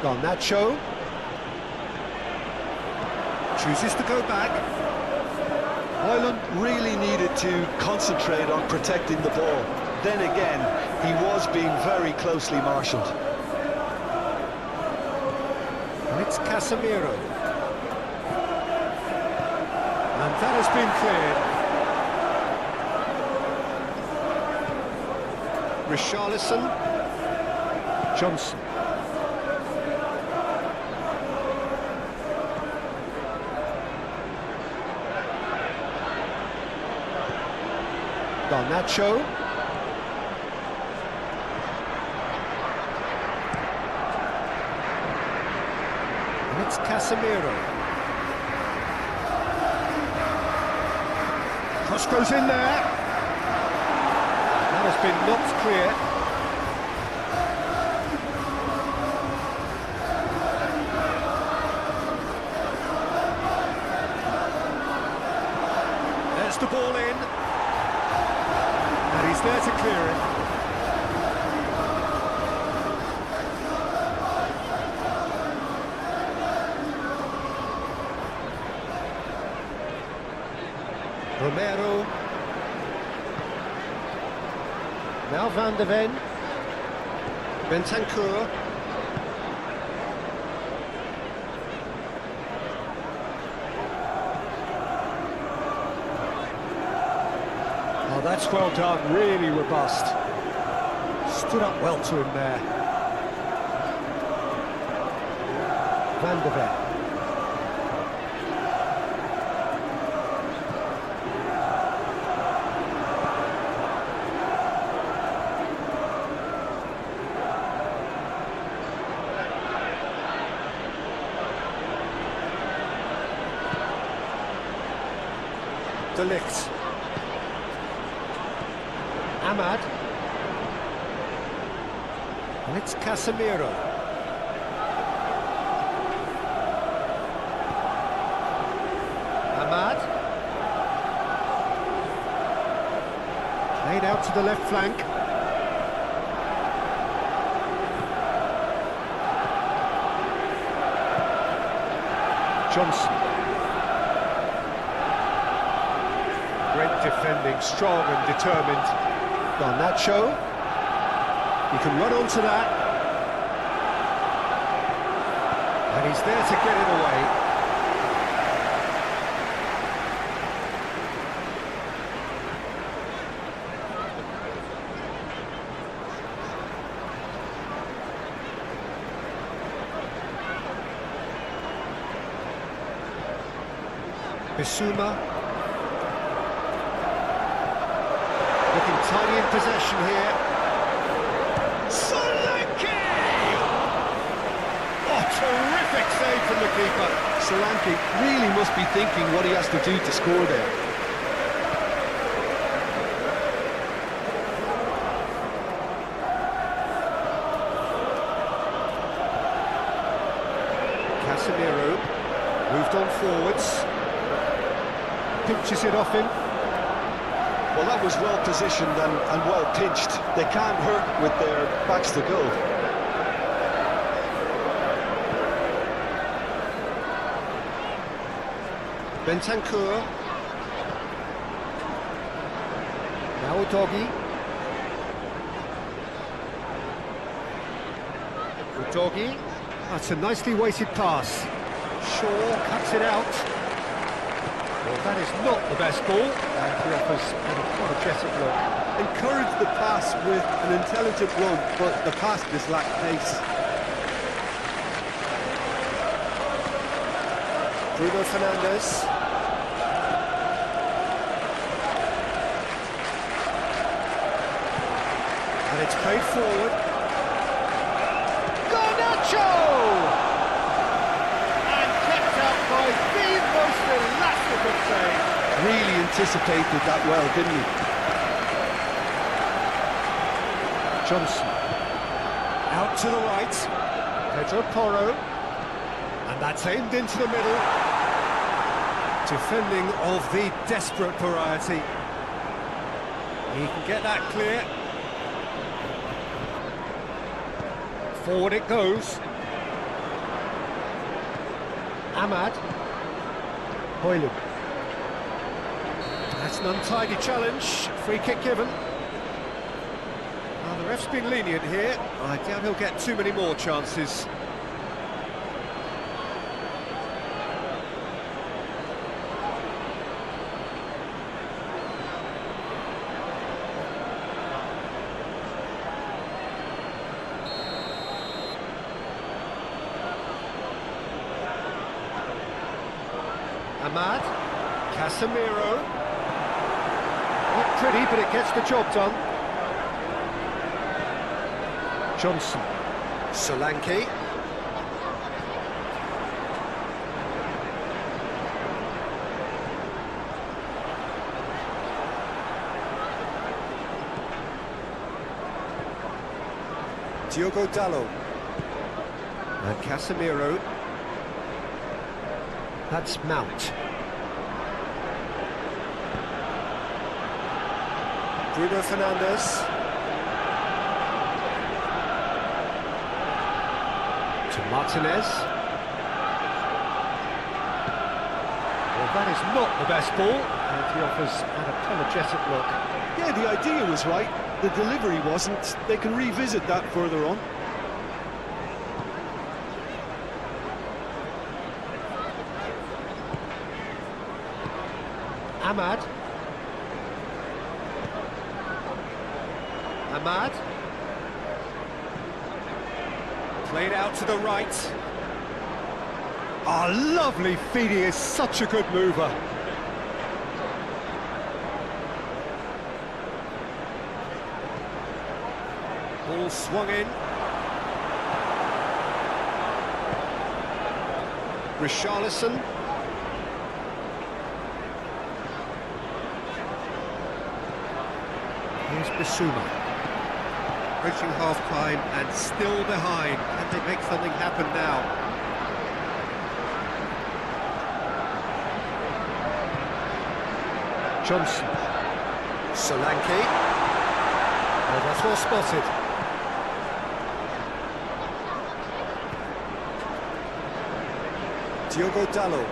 Garnacho. Chooses to go back. Ireland really needed to concentrate on protecting the ball. Then again, he was being very closely marshalled. And it's Casemiro. And that has been cleared. Richarlison. Johnson. Garnacho. And it's Casemiro. Cross goes in there. That has been knocked clear. There's the ball in. And he's there to clear it. Romero. Now Van de Ven. Bentancur. Oh, that's well done, really robust. Stood up well to him there. Van de Ven. De Ligt. Ahmad. And it's Casemiro. Ahmad. Laid out to the left flank. Johnson. Great defending, strong and determined. Garnacho. He can run onto that. And he's there to get it away. Bissouma. Looking tiny in possession here. Solanke! Oh, terrific save from the keeper. Solanke really must be thinking what he has to do to score there. Casemiro moved on forwards. Pinches it off him. Well, that was well positioned and well pitched. They can't hurt with their backs to goal. Bentancur. Now Udogie. Udogie. That's a nicely weighted pass. Shaw cuts it out. Well, that is not the best ball, and he offers an apologetic look. Encouraged the pass with an intelligent run, but the pass just lacked pace. Bruno Fernandes. It's played forward. Garnacho! And kept out by the most elastic of save. Really anticipated that well, didn't he? Johnson. Out to the right. Pedro Porro. And that's aimed into the middle. Defending of the desperate variety. He can get that clear. Forward it goes. Ahmad. Hoylund. That's an untidy challenge. Free kick given. Well, the ref's been lenient here. I doubt he'll get too many more chances. Ahmad, Casemiro. Not pretty, but it gets the job done. Johnson, Solanke. Diogo Dalot. And Casemiro. That's Mount. Bruno Fernandes. To Martinez. Well, that is not the best ball, and he offers an apologetic look. Yeah, the idea was right. The delivery wasn't. They can revisit that further on. Ahmad. Ahmad. Played out to the right. Oh, lovely feed. He is such a good mover. Ball swung in. Richarlison. Here's Bissouma. Approaching half-time and still behind. Can they make something happen now? Johnson. Solanke. Oh, that's well spotted. Diogo Dalot.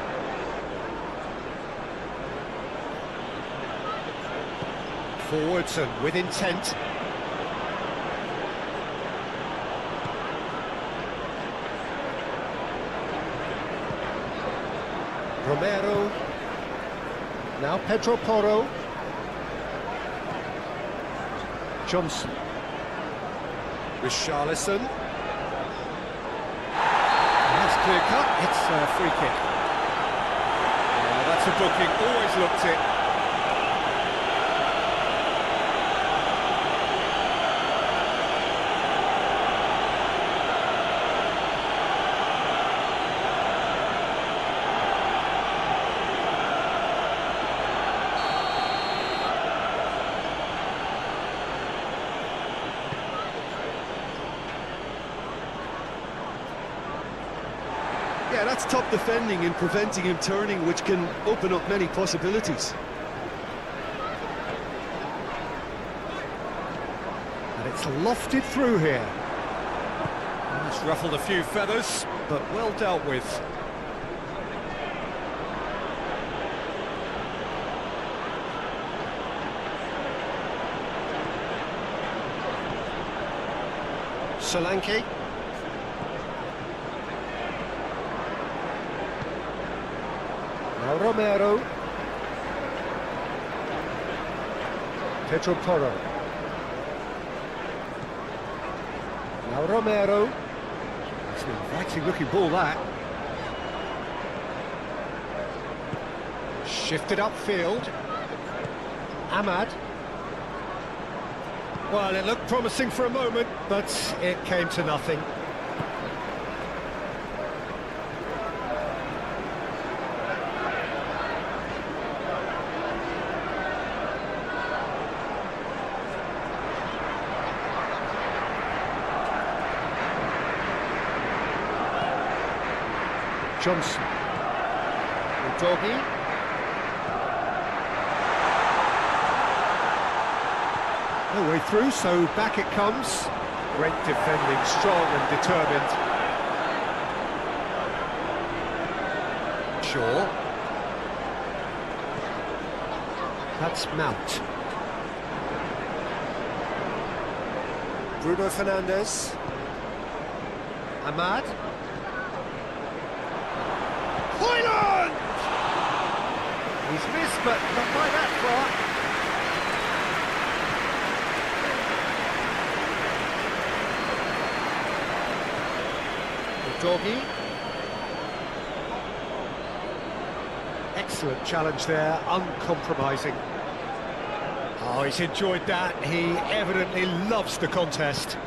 Forwards and with intent. Romero. Now Pedro Porro. Johnson. Richarlison. That's clear cut. It's a free kick. Oh, that's a booking. Always looked it. Yeah, that's top defending and preventing him turning, which can open up many possibilities. And it's lofted through here. Well, it's ruffled a few feathers, but well dealt with. Solanke. Now Romero. Pedro Porro. Now Romero. It's an inviting looking ball, that. Shifted upfield. Ahmad. Well, it looked promising for a moment, but it came to nothing. Johnson. Doggy. No way through, so back it comes. Great defending, strong and determined. Shaw. That's Mount. Bruno Fernandes. Ahmad. Hoyland! He's missed, but not by that far. Doggy. Excellent challenge there, uncompromising. Oh, he's enjoyed that. He evidently loves the contest.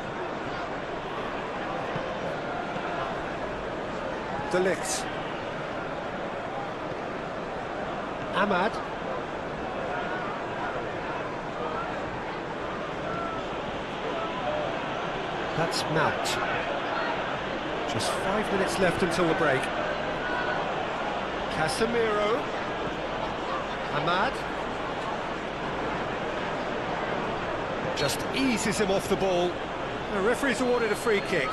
De Ligt. Ahmad. That's Mount. Just 5 minutes left until the break. Casemiro. Ahmad. Just eases him off the ball. The referee's awarded a free kick.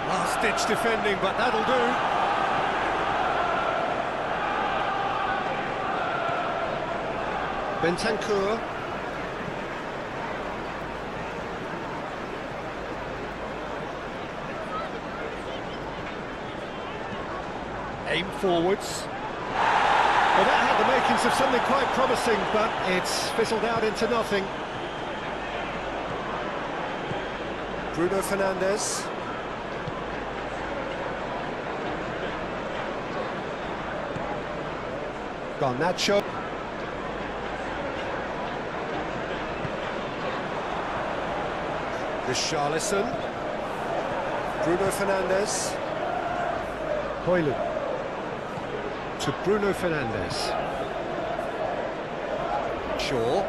Last-ditch defending, but that'll do. Bentancur. Aim forwards. Well, that had the makings of something quite promising, but it's fizzled out into nothing. Bruno Fernandes. Garnacho. Richarlison. Bruno Fernandes. Højlund. To Bruno Fernandes. Shaw.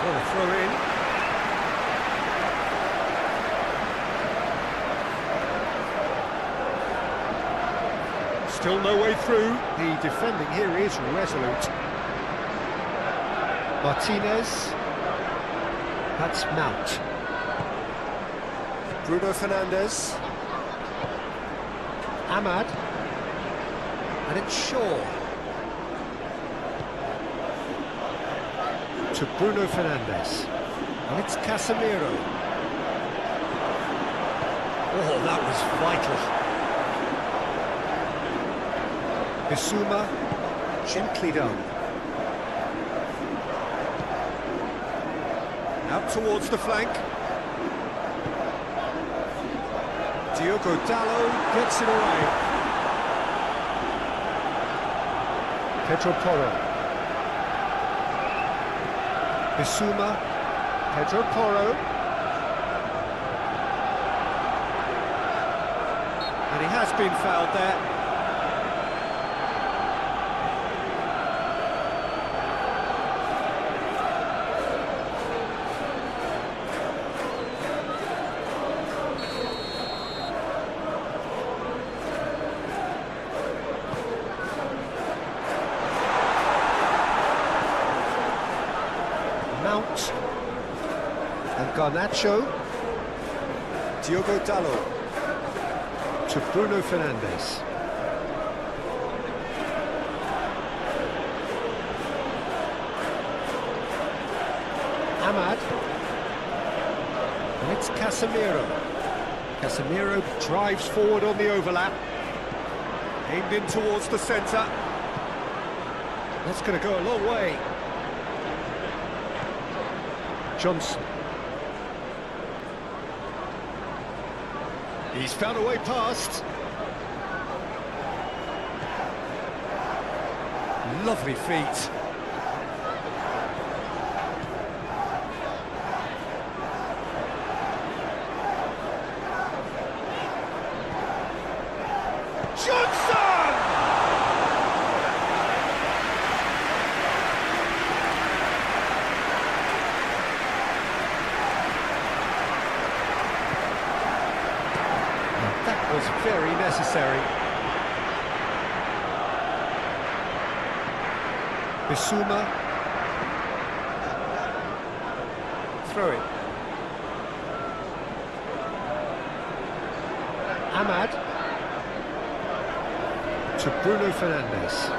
Oh, throw in. Still no way through. The defending here is resolute. Martinez. That's Mount. Bruno Fernandes. Ahmad. And it's Shaw. To Bruno Fernandes. And it's Casemiro. Oh, that was vital. Bissouma, gently done. Out towards the flank. Diogo Dalot gets it away. Pedro Porro. Bissouma, Pedro Porro. And he has been fouled there. Mount and Garnacho. Diogo Dalot to Bruno Fernandes. Ahmad. And it's Casemiro. Casemiro drives forward on the overlap. Aimed in towards the centre. That's going to go a long way. Johnson. He's found a way past. Lovely feet. Johnson! That was very necessary. Bissouma. Throw it. Ahmad. To Bruno Fernandes.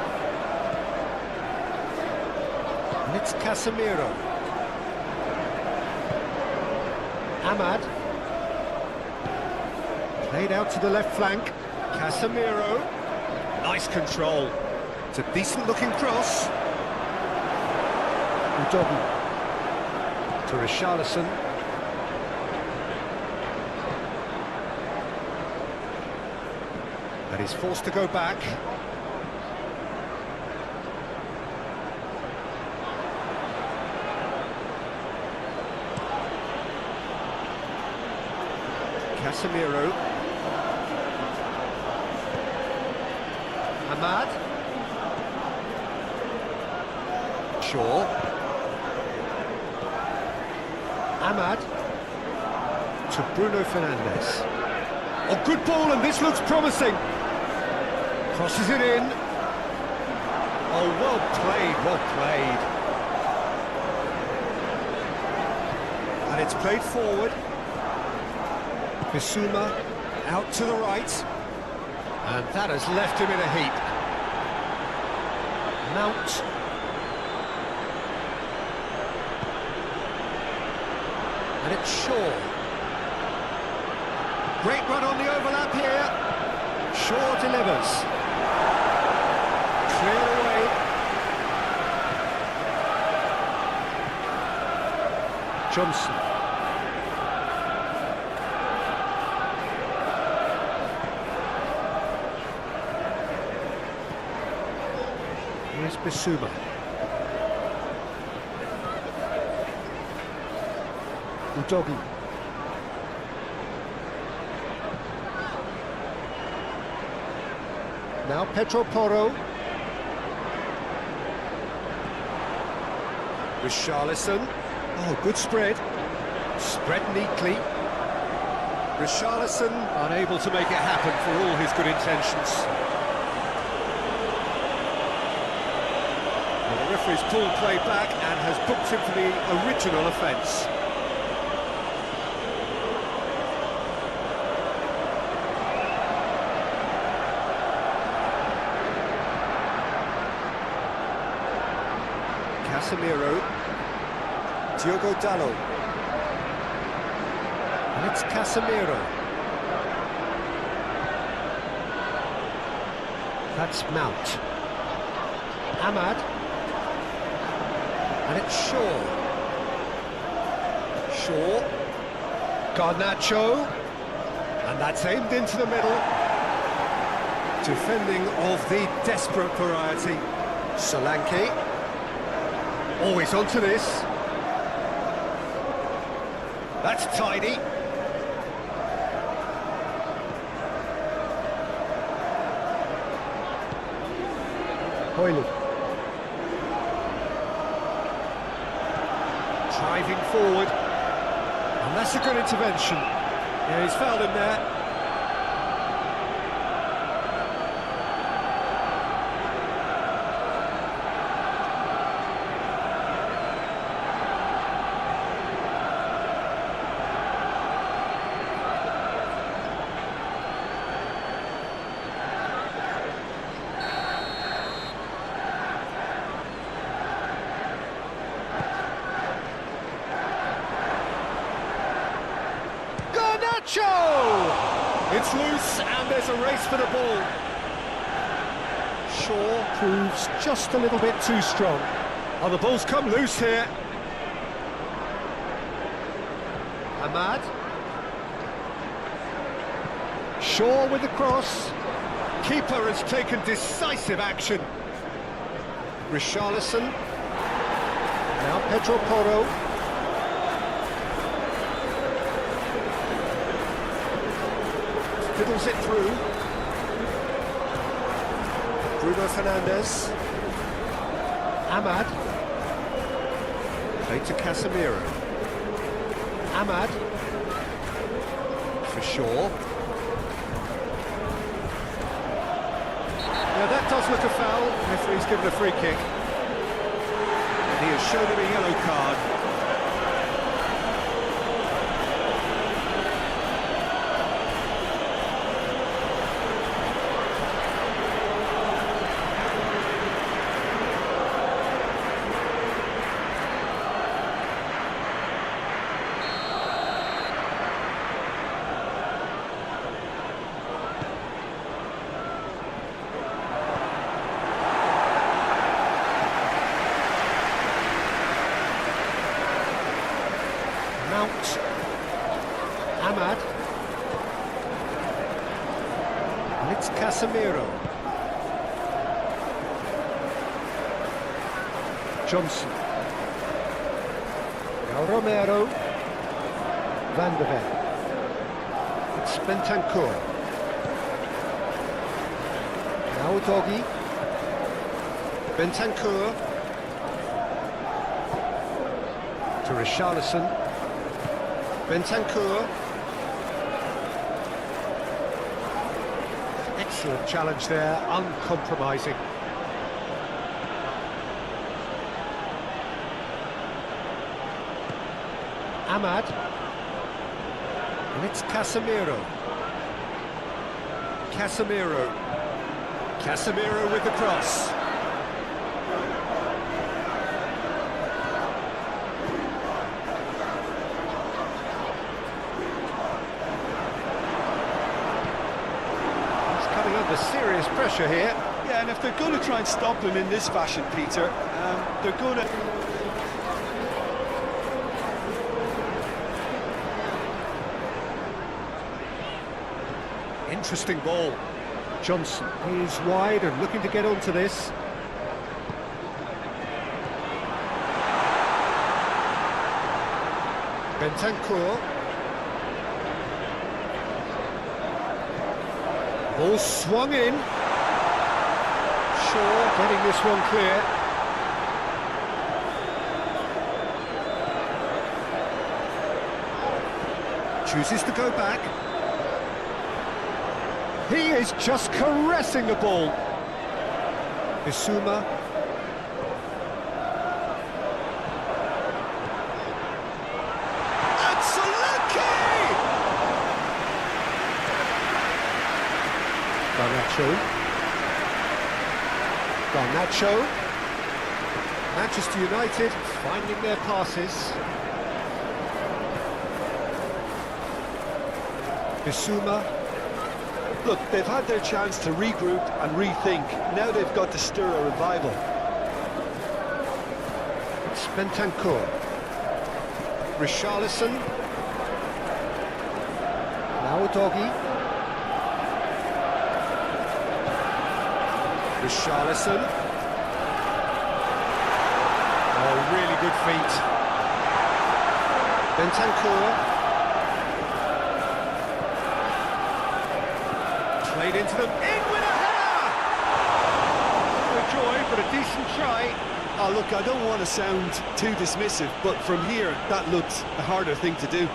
And it's Casemiro. Ahmad. Played out to the left flank. Casemiro. Nice control. It's a decent-looking cross. Udogu. To Richarlison. And he's forced to go back. Casemiro. Ahmad. Shaw. Ahmad. To Bruno Fernandes. Oh, good ball, and this looks promising. Crosses it in. Oh, well played, well played. And it's played forward. Bissouma out to the right. And that has left him in a heap. Mount. And it's Shaw. Great run on the overlap here. Shaw delivers. Cleared away. Johnson. Here's Bissouma. Udogu. Now Pedro Porro. Richarlison. Oh, good spread. Spread neatly. Richarlison unable to make it happen for all his good intentions. Well, the referee's pulled play back and has booked him for the original offence. Casemiro. Diogo Dalot. And it's Casemiro. That's Mount. Ahmad. And it's Shaw. Shaw. Garnacho. And that's aimed into the middle. Defending of the desperate variety. Solanke. Always onto this. That's tidy. Hoyland. Driving forward. And that's a good intervention. Yeah, he's fouled him there. Garnacho! It's loose and there's a race for the ball. Shaw proves just a little bit too strong. Oh, the ball's come loose here. Ahmad. Shaw with the cross. Keeper has taken decisive action. Richarlison. Now Pedro Porro. Fiddles it through. Bruno Fernandes. Ahmad. Played to Casemiro. Ahmad. For Shaw. Now that does look a foul. Referee's given a free kick. And he has shown him a yellow card. Mount. Ahmad. And it's Casemiro. Johnson. Now Romero. Van de Ven. It's Bentancur. Now Doggy. Bentancur. To Richarlison. Bentancur. Excellent challenge there, uncompromising. Ahmad. And it's Casemiro. Casemiro. Casemiro with the cross. Under serious pressure here. Yeah, and if they're going to try and stop him in this fashion, Peter, they're going to... Interesting ball. Johnson is wide and looking to get onto this. Bentancur. Ball swung in. Shaw getting this one clear. Chooses to go back. He is just caressing the ball. Bissouma. Garnacho. Manchester United finding their passes. Bissouma. Look, they've had their chance to regroup and rethink. Now they've got to stir a revival. It's Bentancur. Richarlison. Now Doggy. Richarlison. Oh, really good feet. Bentancur. Played into them. In with a header! No joy, but a decent try. Oh, look, I don't want to sound too dismissive, but from here, that looked a harder thing to do.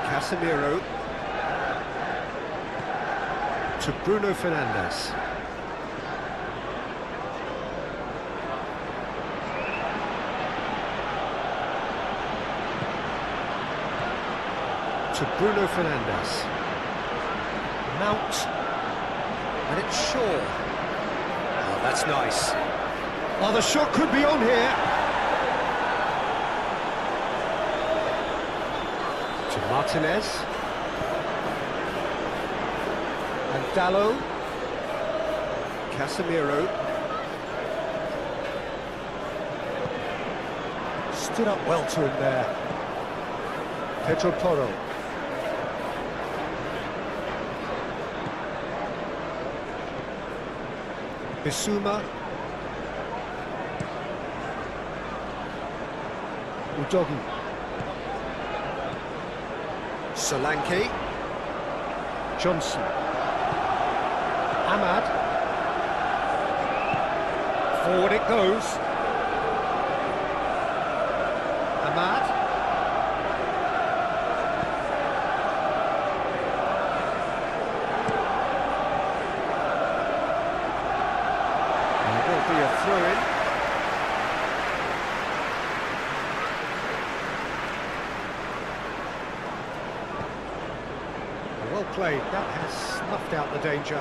Casemiro to Bruno Fernandes. to Bruno Fernandes. Mount. And it's Shaw. Oh, that's nice. Oh, the shot could be on here. To Martinez. And Dalot. Casemiro. Stood up well to him there. Pedro Porro. Bissouma. Udogi. Solanke. Johnson. Ahmad. Forward it goes. Ahmad. Be a throw-in. Well played, that has snuffed out the danger.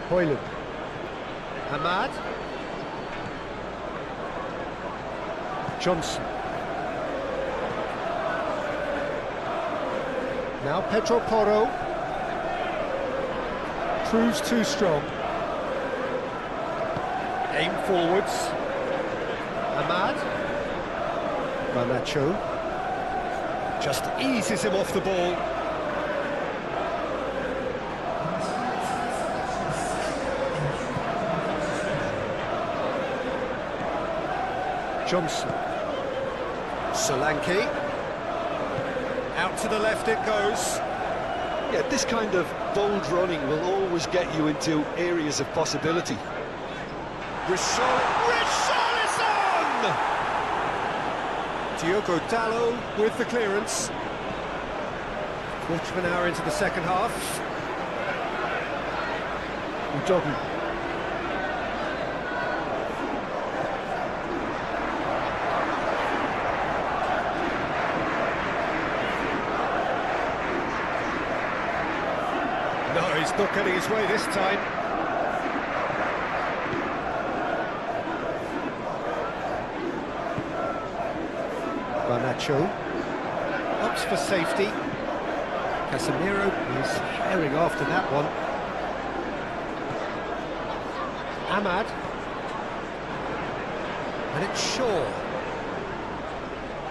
Hoyland. Ahmad. Johnson. Now Pedro Porro. Proves too strong. Aim forwards. Ahmad. Garnacho. Just eases him off the ball. Johnson. Solanke. Out to the left it goes. Yeah, this kind of bold running will always get you into areas of possibility. Richarlison! Diogo Dalot with the clearance. Quarter of an hour into the second half. Udogi. No, he's not getting his way this time. Garnacho opts for safety. Casemiro is herring after that one. Ahmad. And it's Shaw.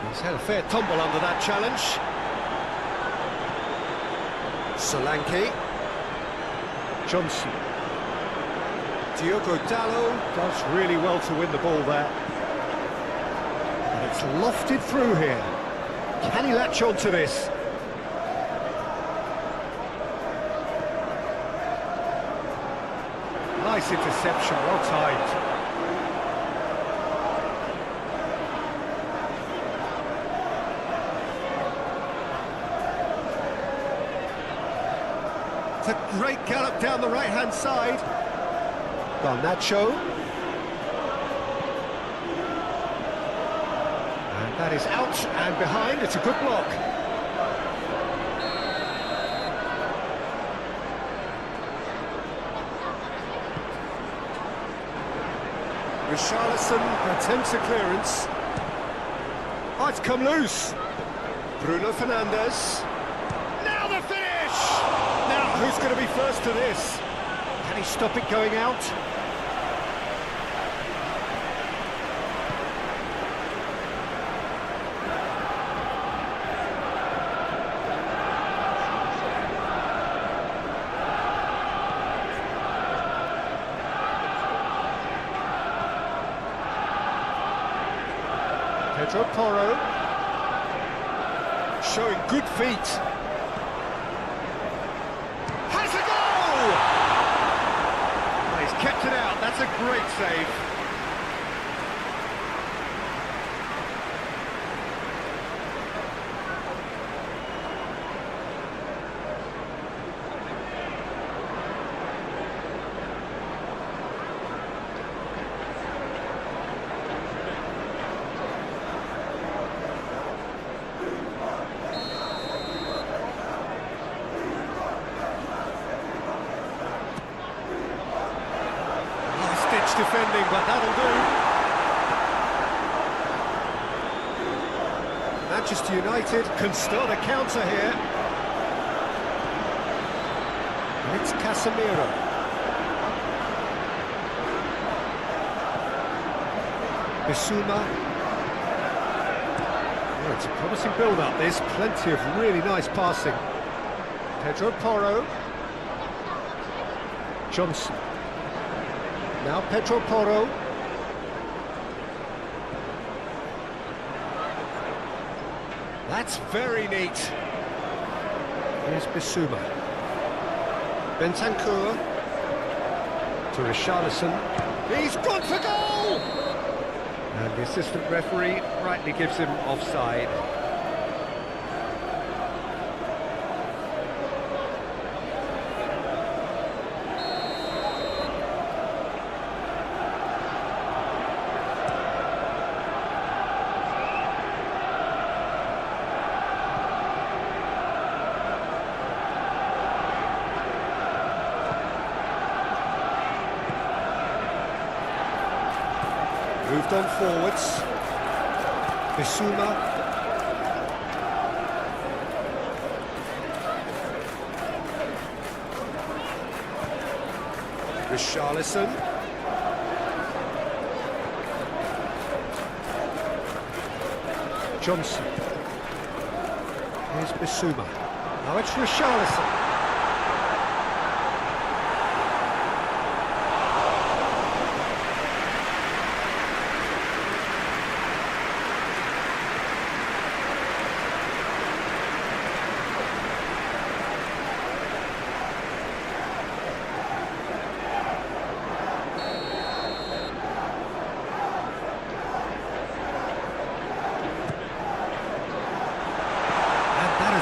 He's had a fair tumble under that challenge. Solanke. Johnson. Diogo Dalot does really well to win the ball there. It's lofted through here. Can he latch on to this? Nice interception, well timed. It's a great gallop down the right-hand side. Garnacho. That is out and behind, it's a good block. Richarlison attempts a clearance. Oh, it's come loose. Bruno Fernandes. Now the finish! Now, who's going to be first to this? Can he stop it going out? Pedro Porro showing good feet. Has a goal! Well, he's kept it out, that's a great save. Top-notch defending, but that'll do. Manchester United can start a counter here. And it's Casemiro. Bissouma. Oh, it's a promising build-up, this. Plenty of really nice passing. Pedro Porro. Johnson. Now Pedro Porro. That's very neat. Here's Bissouma. Bentancur. To Richarlison. He's gone for goal! And the assistant referee rightly gives him offside. Moved on forwards. Bissouma. Richarlison. Johnson. Here's Bissouma. Now it's Richarlison.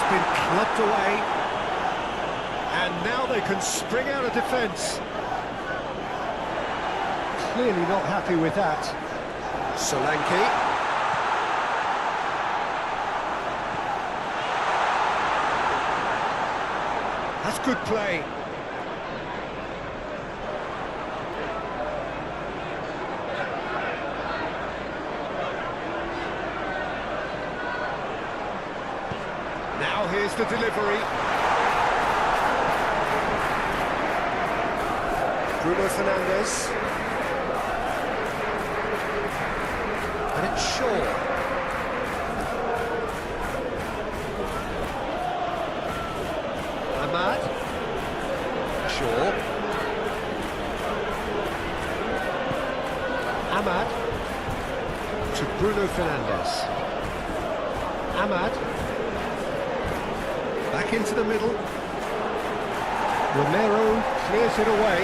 Been clubbed away, and now they can spring out of defence. Clearly not happy with that. Solanke. That's good play. Now here's the delivery. Bruno Fernandes. And it's Shaw. Ahmad. Shaw. Ahmad. To Bruno Fernandes. Ahmad. Back into the middle. Romero clears it away.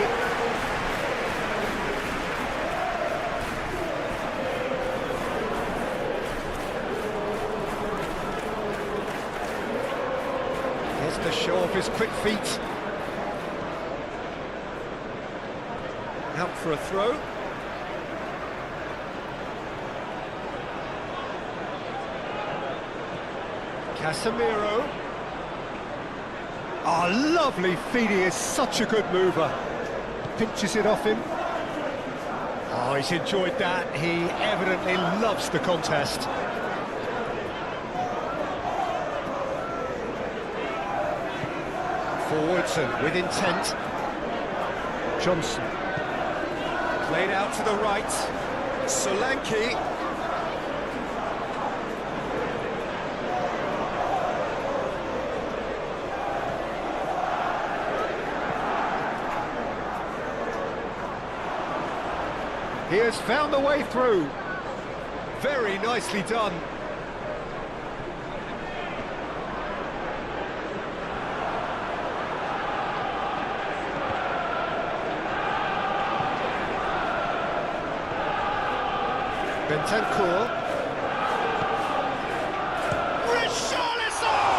Here's the show of his quick feet. Out for a throw. Casemiro. Oh, lovely feet, he is such a good mover. Pinches it off him. Oh, he's enjoyed that. He evidently loves the contest. Forwards and with intent. Johnson. Played out to the right. Solanke. He has found the way through. Very nicely done. Bentancur. Richarlison!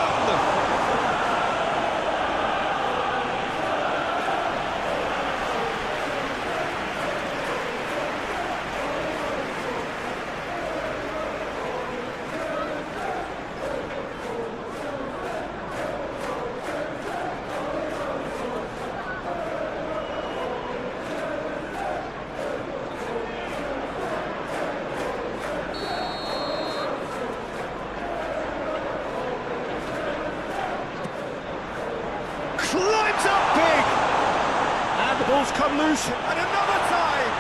ball's come loose, and another time!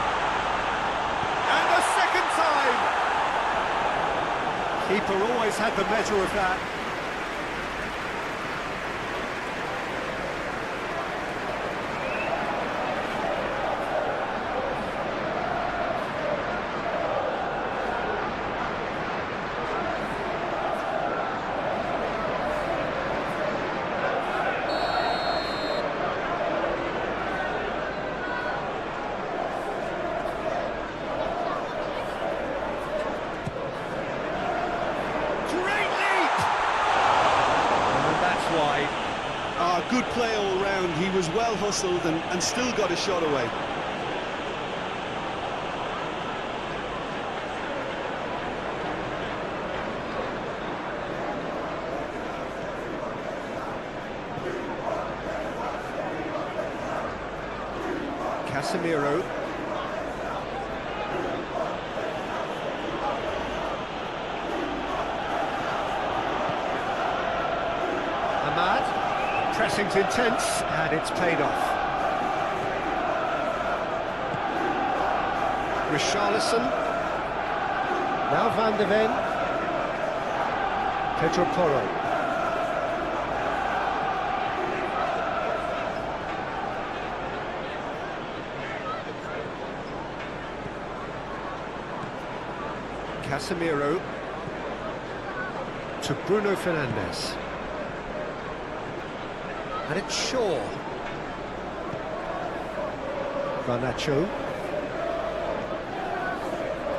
And a second time! Keeper always had the measure of that. Good play all round. He was well hustled and still got a shot away. Casemiro. Ahmad. Pressing's intense, and it's paid off. Richarlison. Now Van de Ven. Pedro Porro. Casemiro. To Bruno Fernandes. And it's Shaw. Garnacho.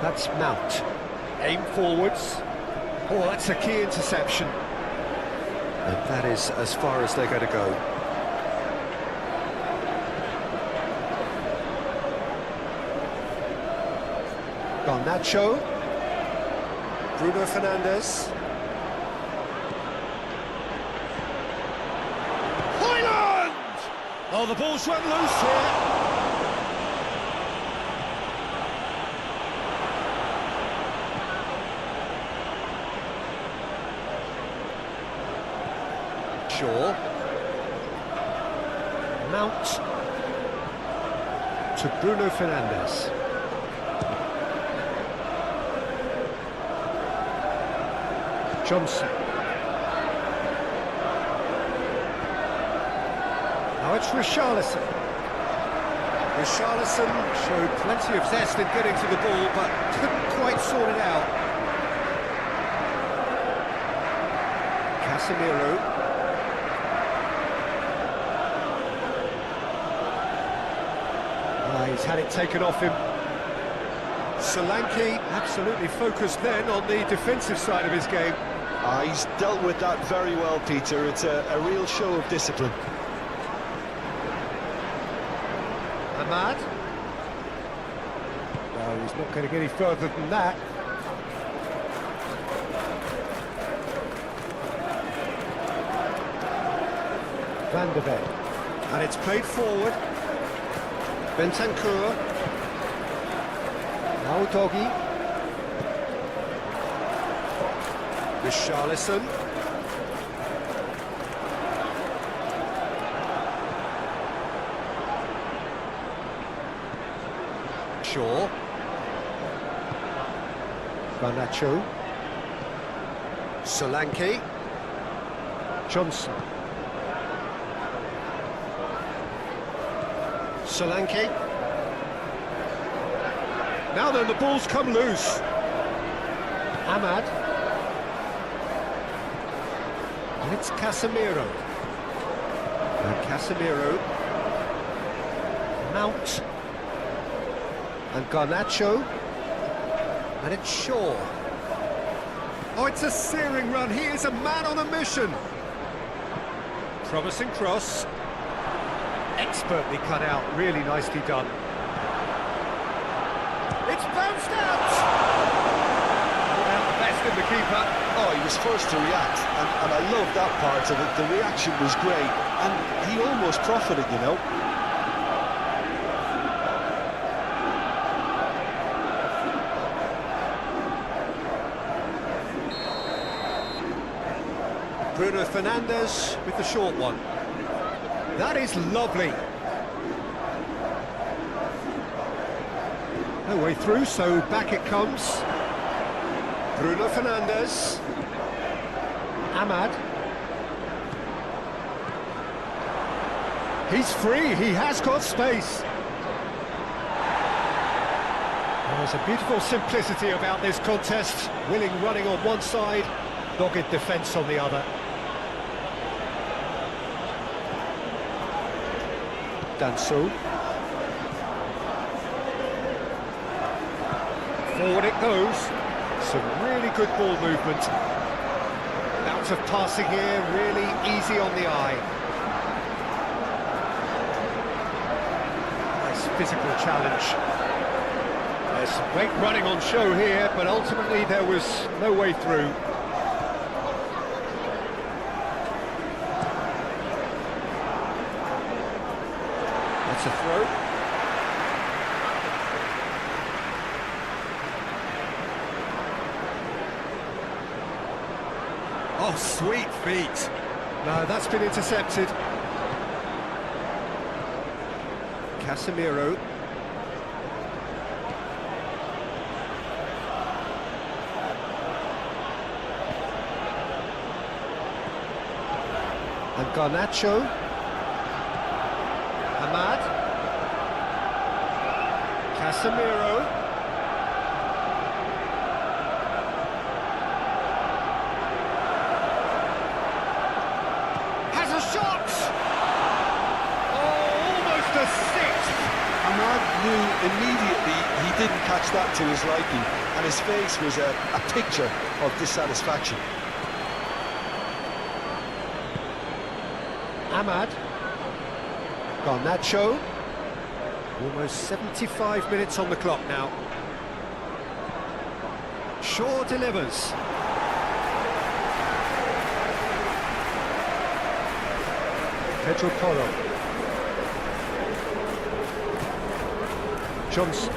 That's Mount. Aim forwards. Oh, that's a key interception. And that is as far as they're going to go. Garnacho. Bruno Fernandes. Oh, the ball's run loose here. Shaw. Mount. To Bruno Fernandes. Johnson. Now it's Richarlison. Richarlison showed plenty of zest in getting to the ball, but couldn't quite sort it out. Casemiro. He's had it taken off him. Solanke absolutely focused then on the defensive side of his game. He's dealt with that very well, Peter. It's a real show of discipline. Ahmad. No, he's not going to get any further than that. Van de Ven. And it's played forward. Bentancur. Now Doggy. Richarlison. Shaw. Garnacho. Solanke. Johnson. Solanke. Now then, the ball's come loose. Ahmad. And it's Casemiro. And Casemiro. Mount. And Garnacho. And it's Shaw. Oh, it's a searing run. He is a man on a mission. Promising cross. Expertly cut out. Really nicely done. It's bounced out. Out the best in the keeper. Oh, he was first to react, and I love that part of it. The reaction was great, and he almost profited, you know. Bruno Fernandes with the short one. That is lovely. No way through, so back it comes. Bruno Fernandes. Ahmad. He's free, he has got space. There's a beautiful simplicity about this contest. Willing running on one side, dogged defence on the other. Danso. Forward it goes. Some really good ball movement. Bouts of passing here, really easy on the eye. Nice physical challenge. There's some great running on show here, but ultimately there was no way through. That's a throw. Oh, sweet feet. No, that's been intercepted. Casemiro. And Garnacho. Ahmad. Casemiro. Has a shot! Oh, almost a sixth! Ahmad knew immediately he didn't catch that to his liking, and his face was a picture of dissatisfaction. Ahmad. Garnacho. Almost 75 minutes on the clock now. Shaw delivers. Pedro Porro. Johnson.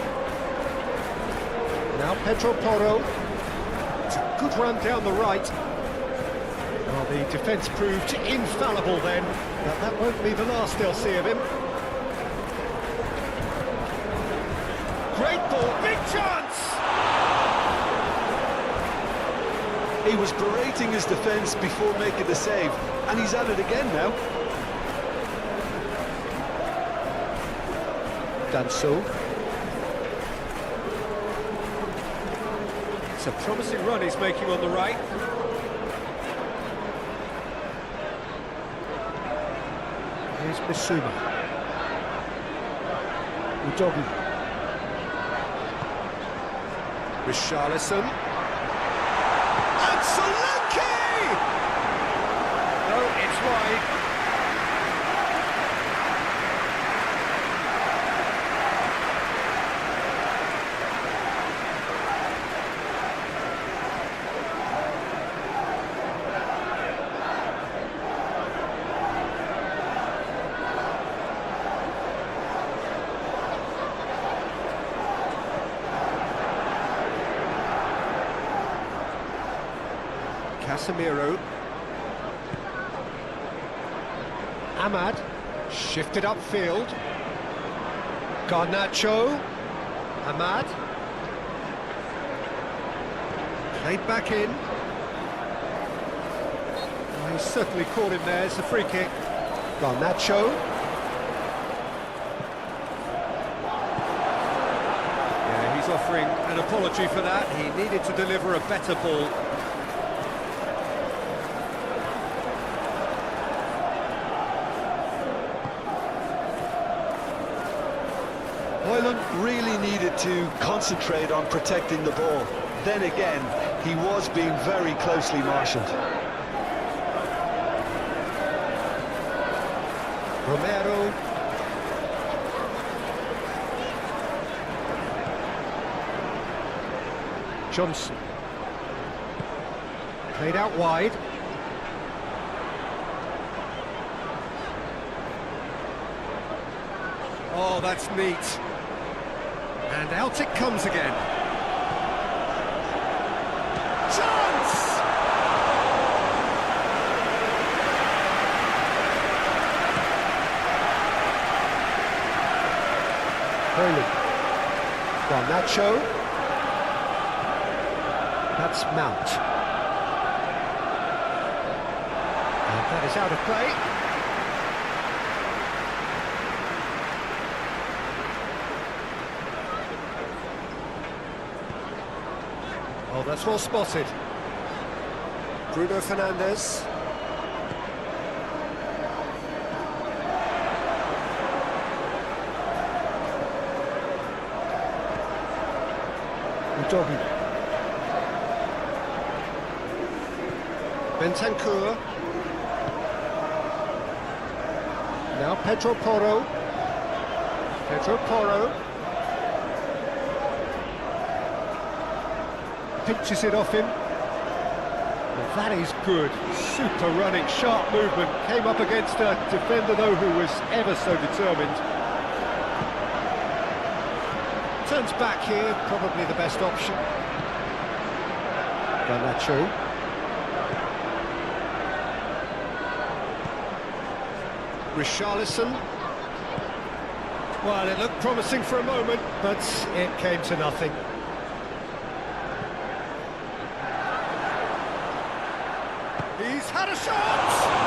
Now Pedro Porro. It's a good run down the right. Well, the defence proved infallible then, but that won't be the last they'll see of him. Great ball, big chance! He was berating his defence before making the save, and he's at it again now. Danso. It's a promising run he's making on the right. Here's Bissouma. Udogi. Richarlison. And Solanke! No, it's wide. Casemiro. Ahmad. Shifted upfield. Garnacho. Ahmad. Played back in. Oh, he's certainly caught him there. It's a free kick. Garnacho. Yeah, he's offering an apology for that. He needed to deliver a better ball. Højlund really needed to concentrate on protecting the ball. Then again, he was being very closely marshalled. Romero. Johnson. Played out wide. Oh, that's neat. And out it comes again. Chance! Højlund. Garnacho. That's Mount. And that is out of play. Oh, that's well spotted. Bruno Fernandes. Udogi. Bentancur. Now Pedro Porro. Pedro Porro. Pinches it off him. Well, that is good. Super running, sharp movement. Came up against a defender, though, who was ever so determined. Turns back here, probably the best option. Garnacho. Richarlison. Well, it looked promising for a moment, but it came to nothing. He's had a shot!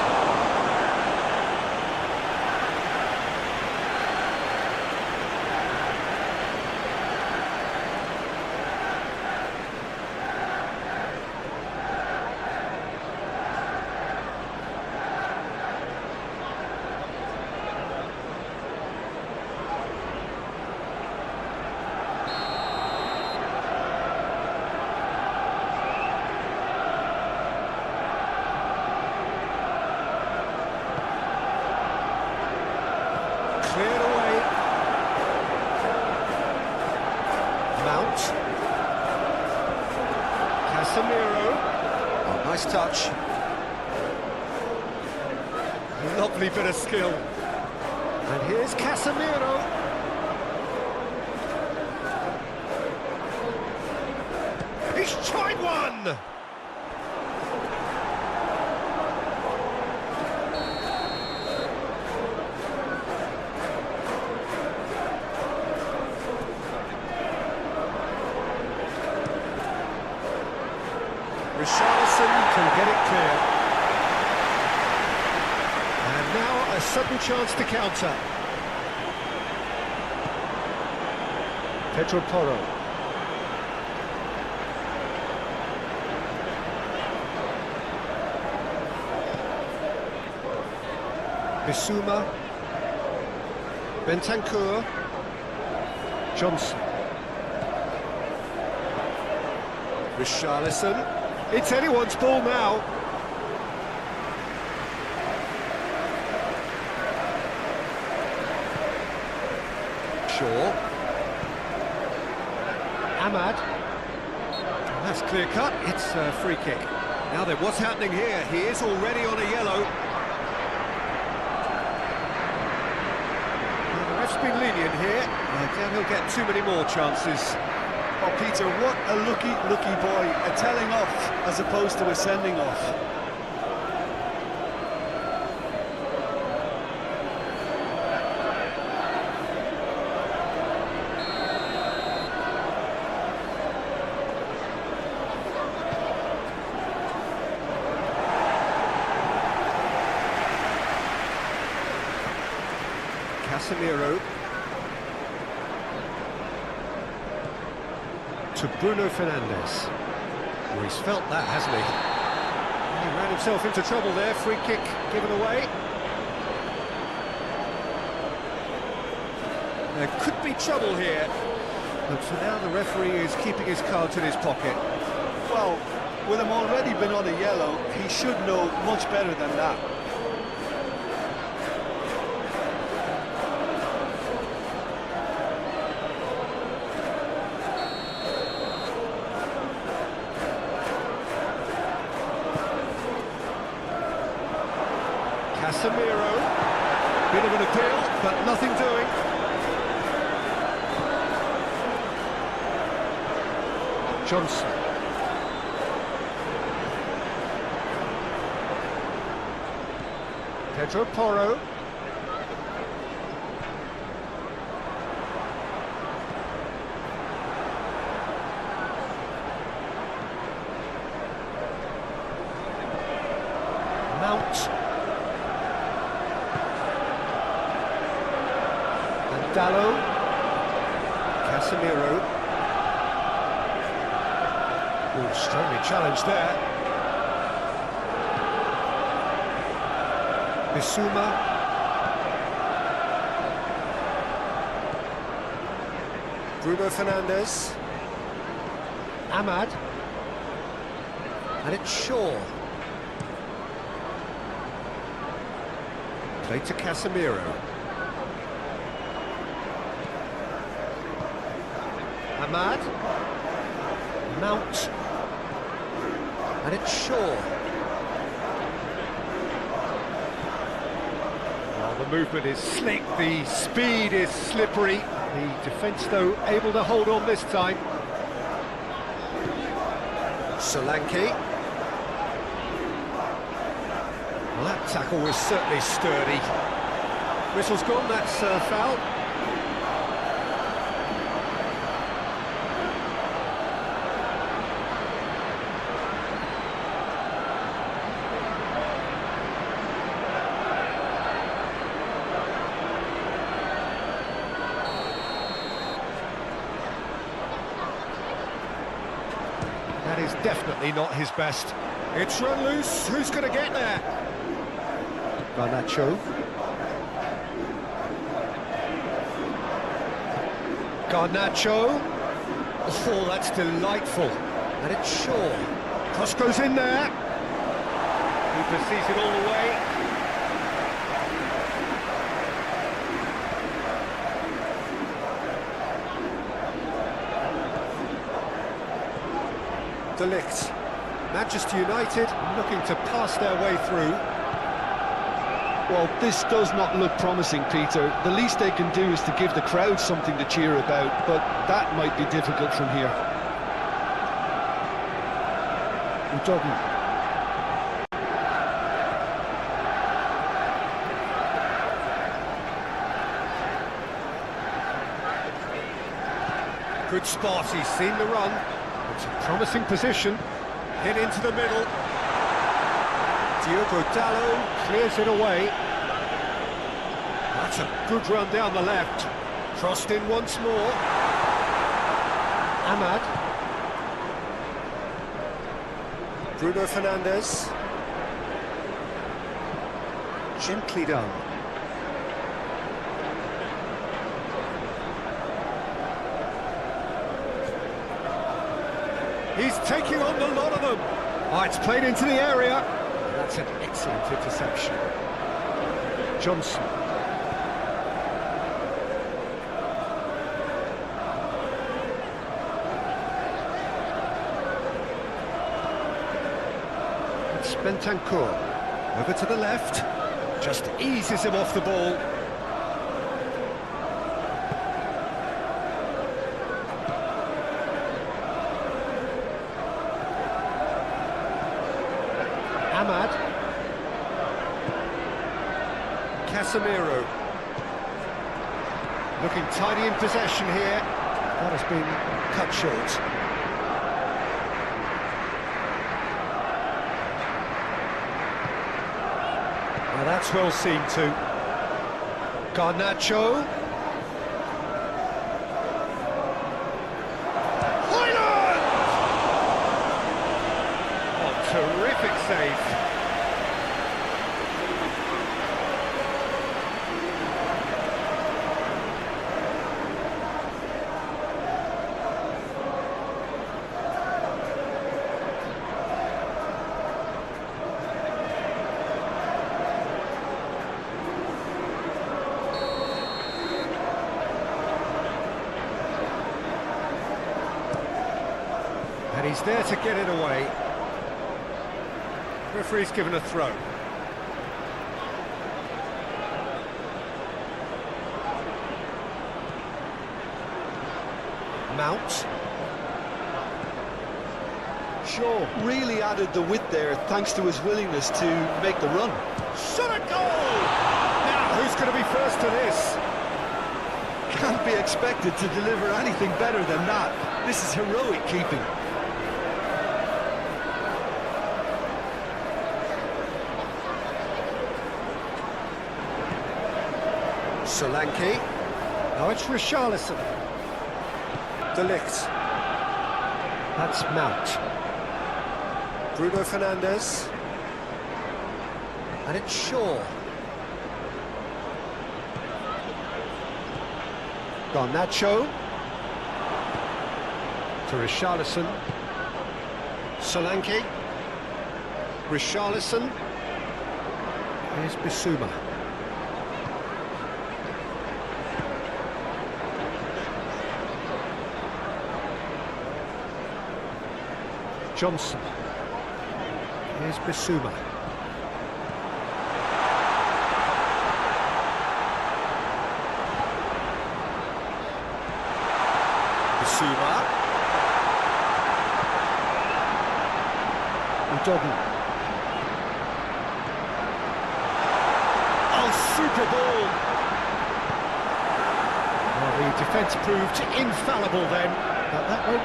Cleared away. Mount. Casemiro. Oh, nice touch. Lovely bit of skill. And here's Casemiro. He's tried one! Richarlison can get it clear. And now a sudden chance to counter. Pedro Porro. Bissouma. Bentancur. Johnson. Richarlison. It's anyone's ball now. Shaw. Ahmad. That's clear cut. It's a free kick. Now then, what's happening here? He is already on a yellow. Well, the ref's been lenient here. I doubt he'll get too many more chances. Oh, Peter, what a lucky boy. A telling off as opposed to a sending off. Casemiro. To Bruno Fernandes. Well, he's felt that, hasn't he? He ran himself into trouble there. Free kick given away. There could be trouble here. But for now, the referee is keeping his cards in his pocket. Well, with him already been on a yellow, he should know much better than that. Casemiro, bit of an appeal, but nothing doing. Johnson. Pedro Porro. Dallo. Casemiro. Oh, strongly challenged there. Bissouma. Bruno Fernandes. Ahmad. And it's Shaw. Played to Casemiro. Ahmad. Mount. And it's Shaw. Well, the movement is slick, the speed is slippery. The defence, though, able to hold on this time. Solanke. Well, that tackle was certainly sturdy. Whistle's gone, that's foul. That is definitely not his best. It's run loose, who's going to get there? Garnacho. Garnacho. Oh, that's delightful. And it's Shaw. Cross goes in there. Keeper sees it all the way. De Ligt. Manchester United looking to pass their way through. Well, this does not look promising, Peter. The least they can do is to give the crowd something to cheer about, but that might be difficult from here. Udogi. Good spot, he's seen the run. It's a promising position. Hit into the middle. Diogo Dallo clears it away. That's a good run down the left. Crossed in once more. Ahmad. Bruno Fernandes. Gently done. He's taking on the lot of them. Oh, it's played into the area. That's an excellent interception. Johnson. It's Bentancur. Over to the left. Just eases him off the ball. Ahmad. Casemiro. Looking tidy in possession here. That has been cut short. Well, that's well seen too. Garnacho. Terrific save. And he's there to get it away. Referee's given a throw. Mount. Shaw really added the width there thanks to his willingness to make the run. Shot a goal! Now, who's going to be first to this? Can't be expected to deliver anything better than that. This is heroic keeping. Solanke. Now it's Richarlison. De Ligt. That's Mount. Bruno Fernandes. And it's Shaw. Garnacho. To Richarlison. Solanke. Richarlison. Here's Bissouma. Johnson. Here's Bissouma. Bissouma. Udogie. Oh, super ball! Well, the defence proved infallible then, but that won't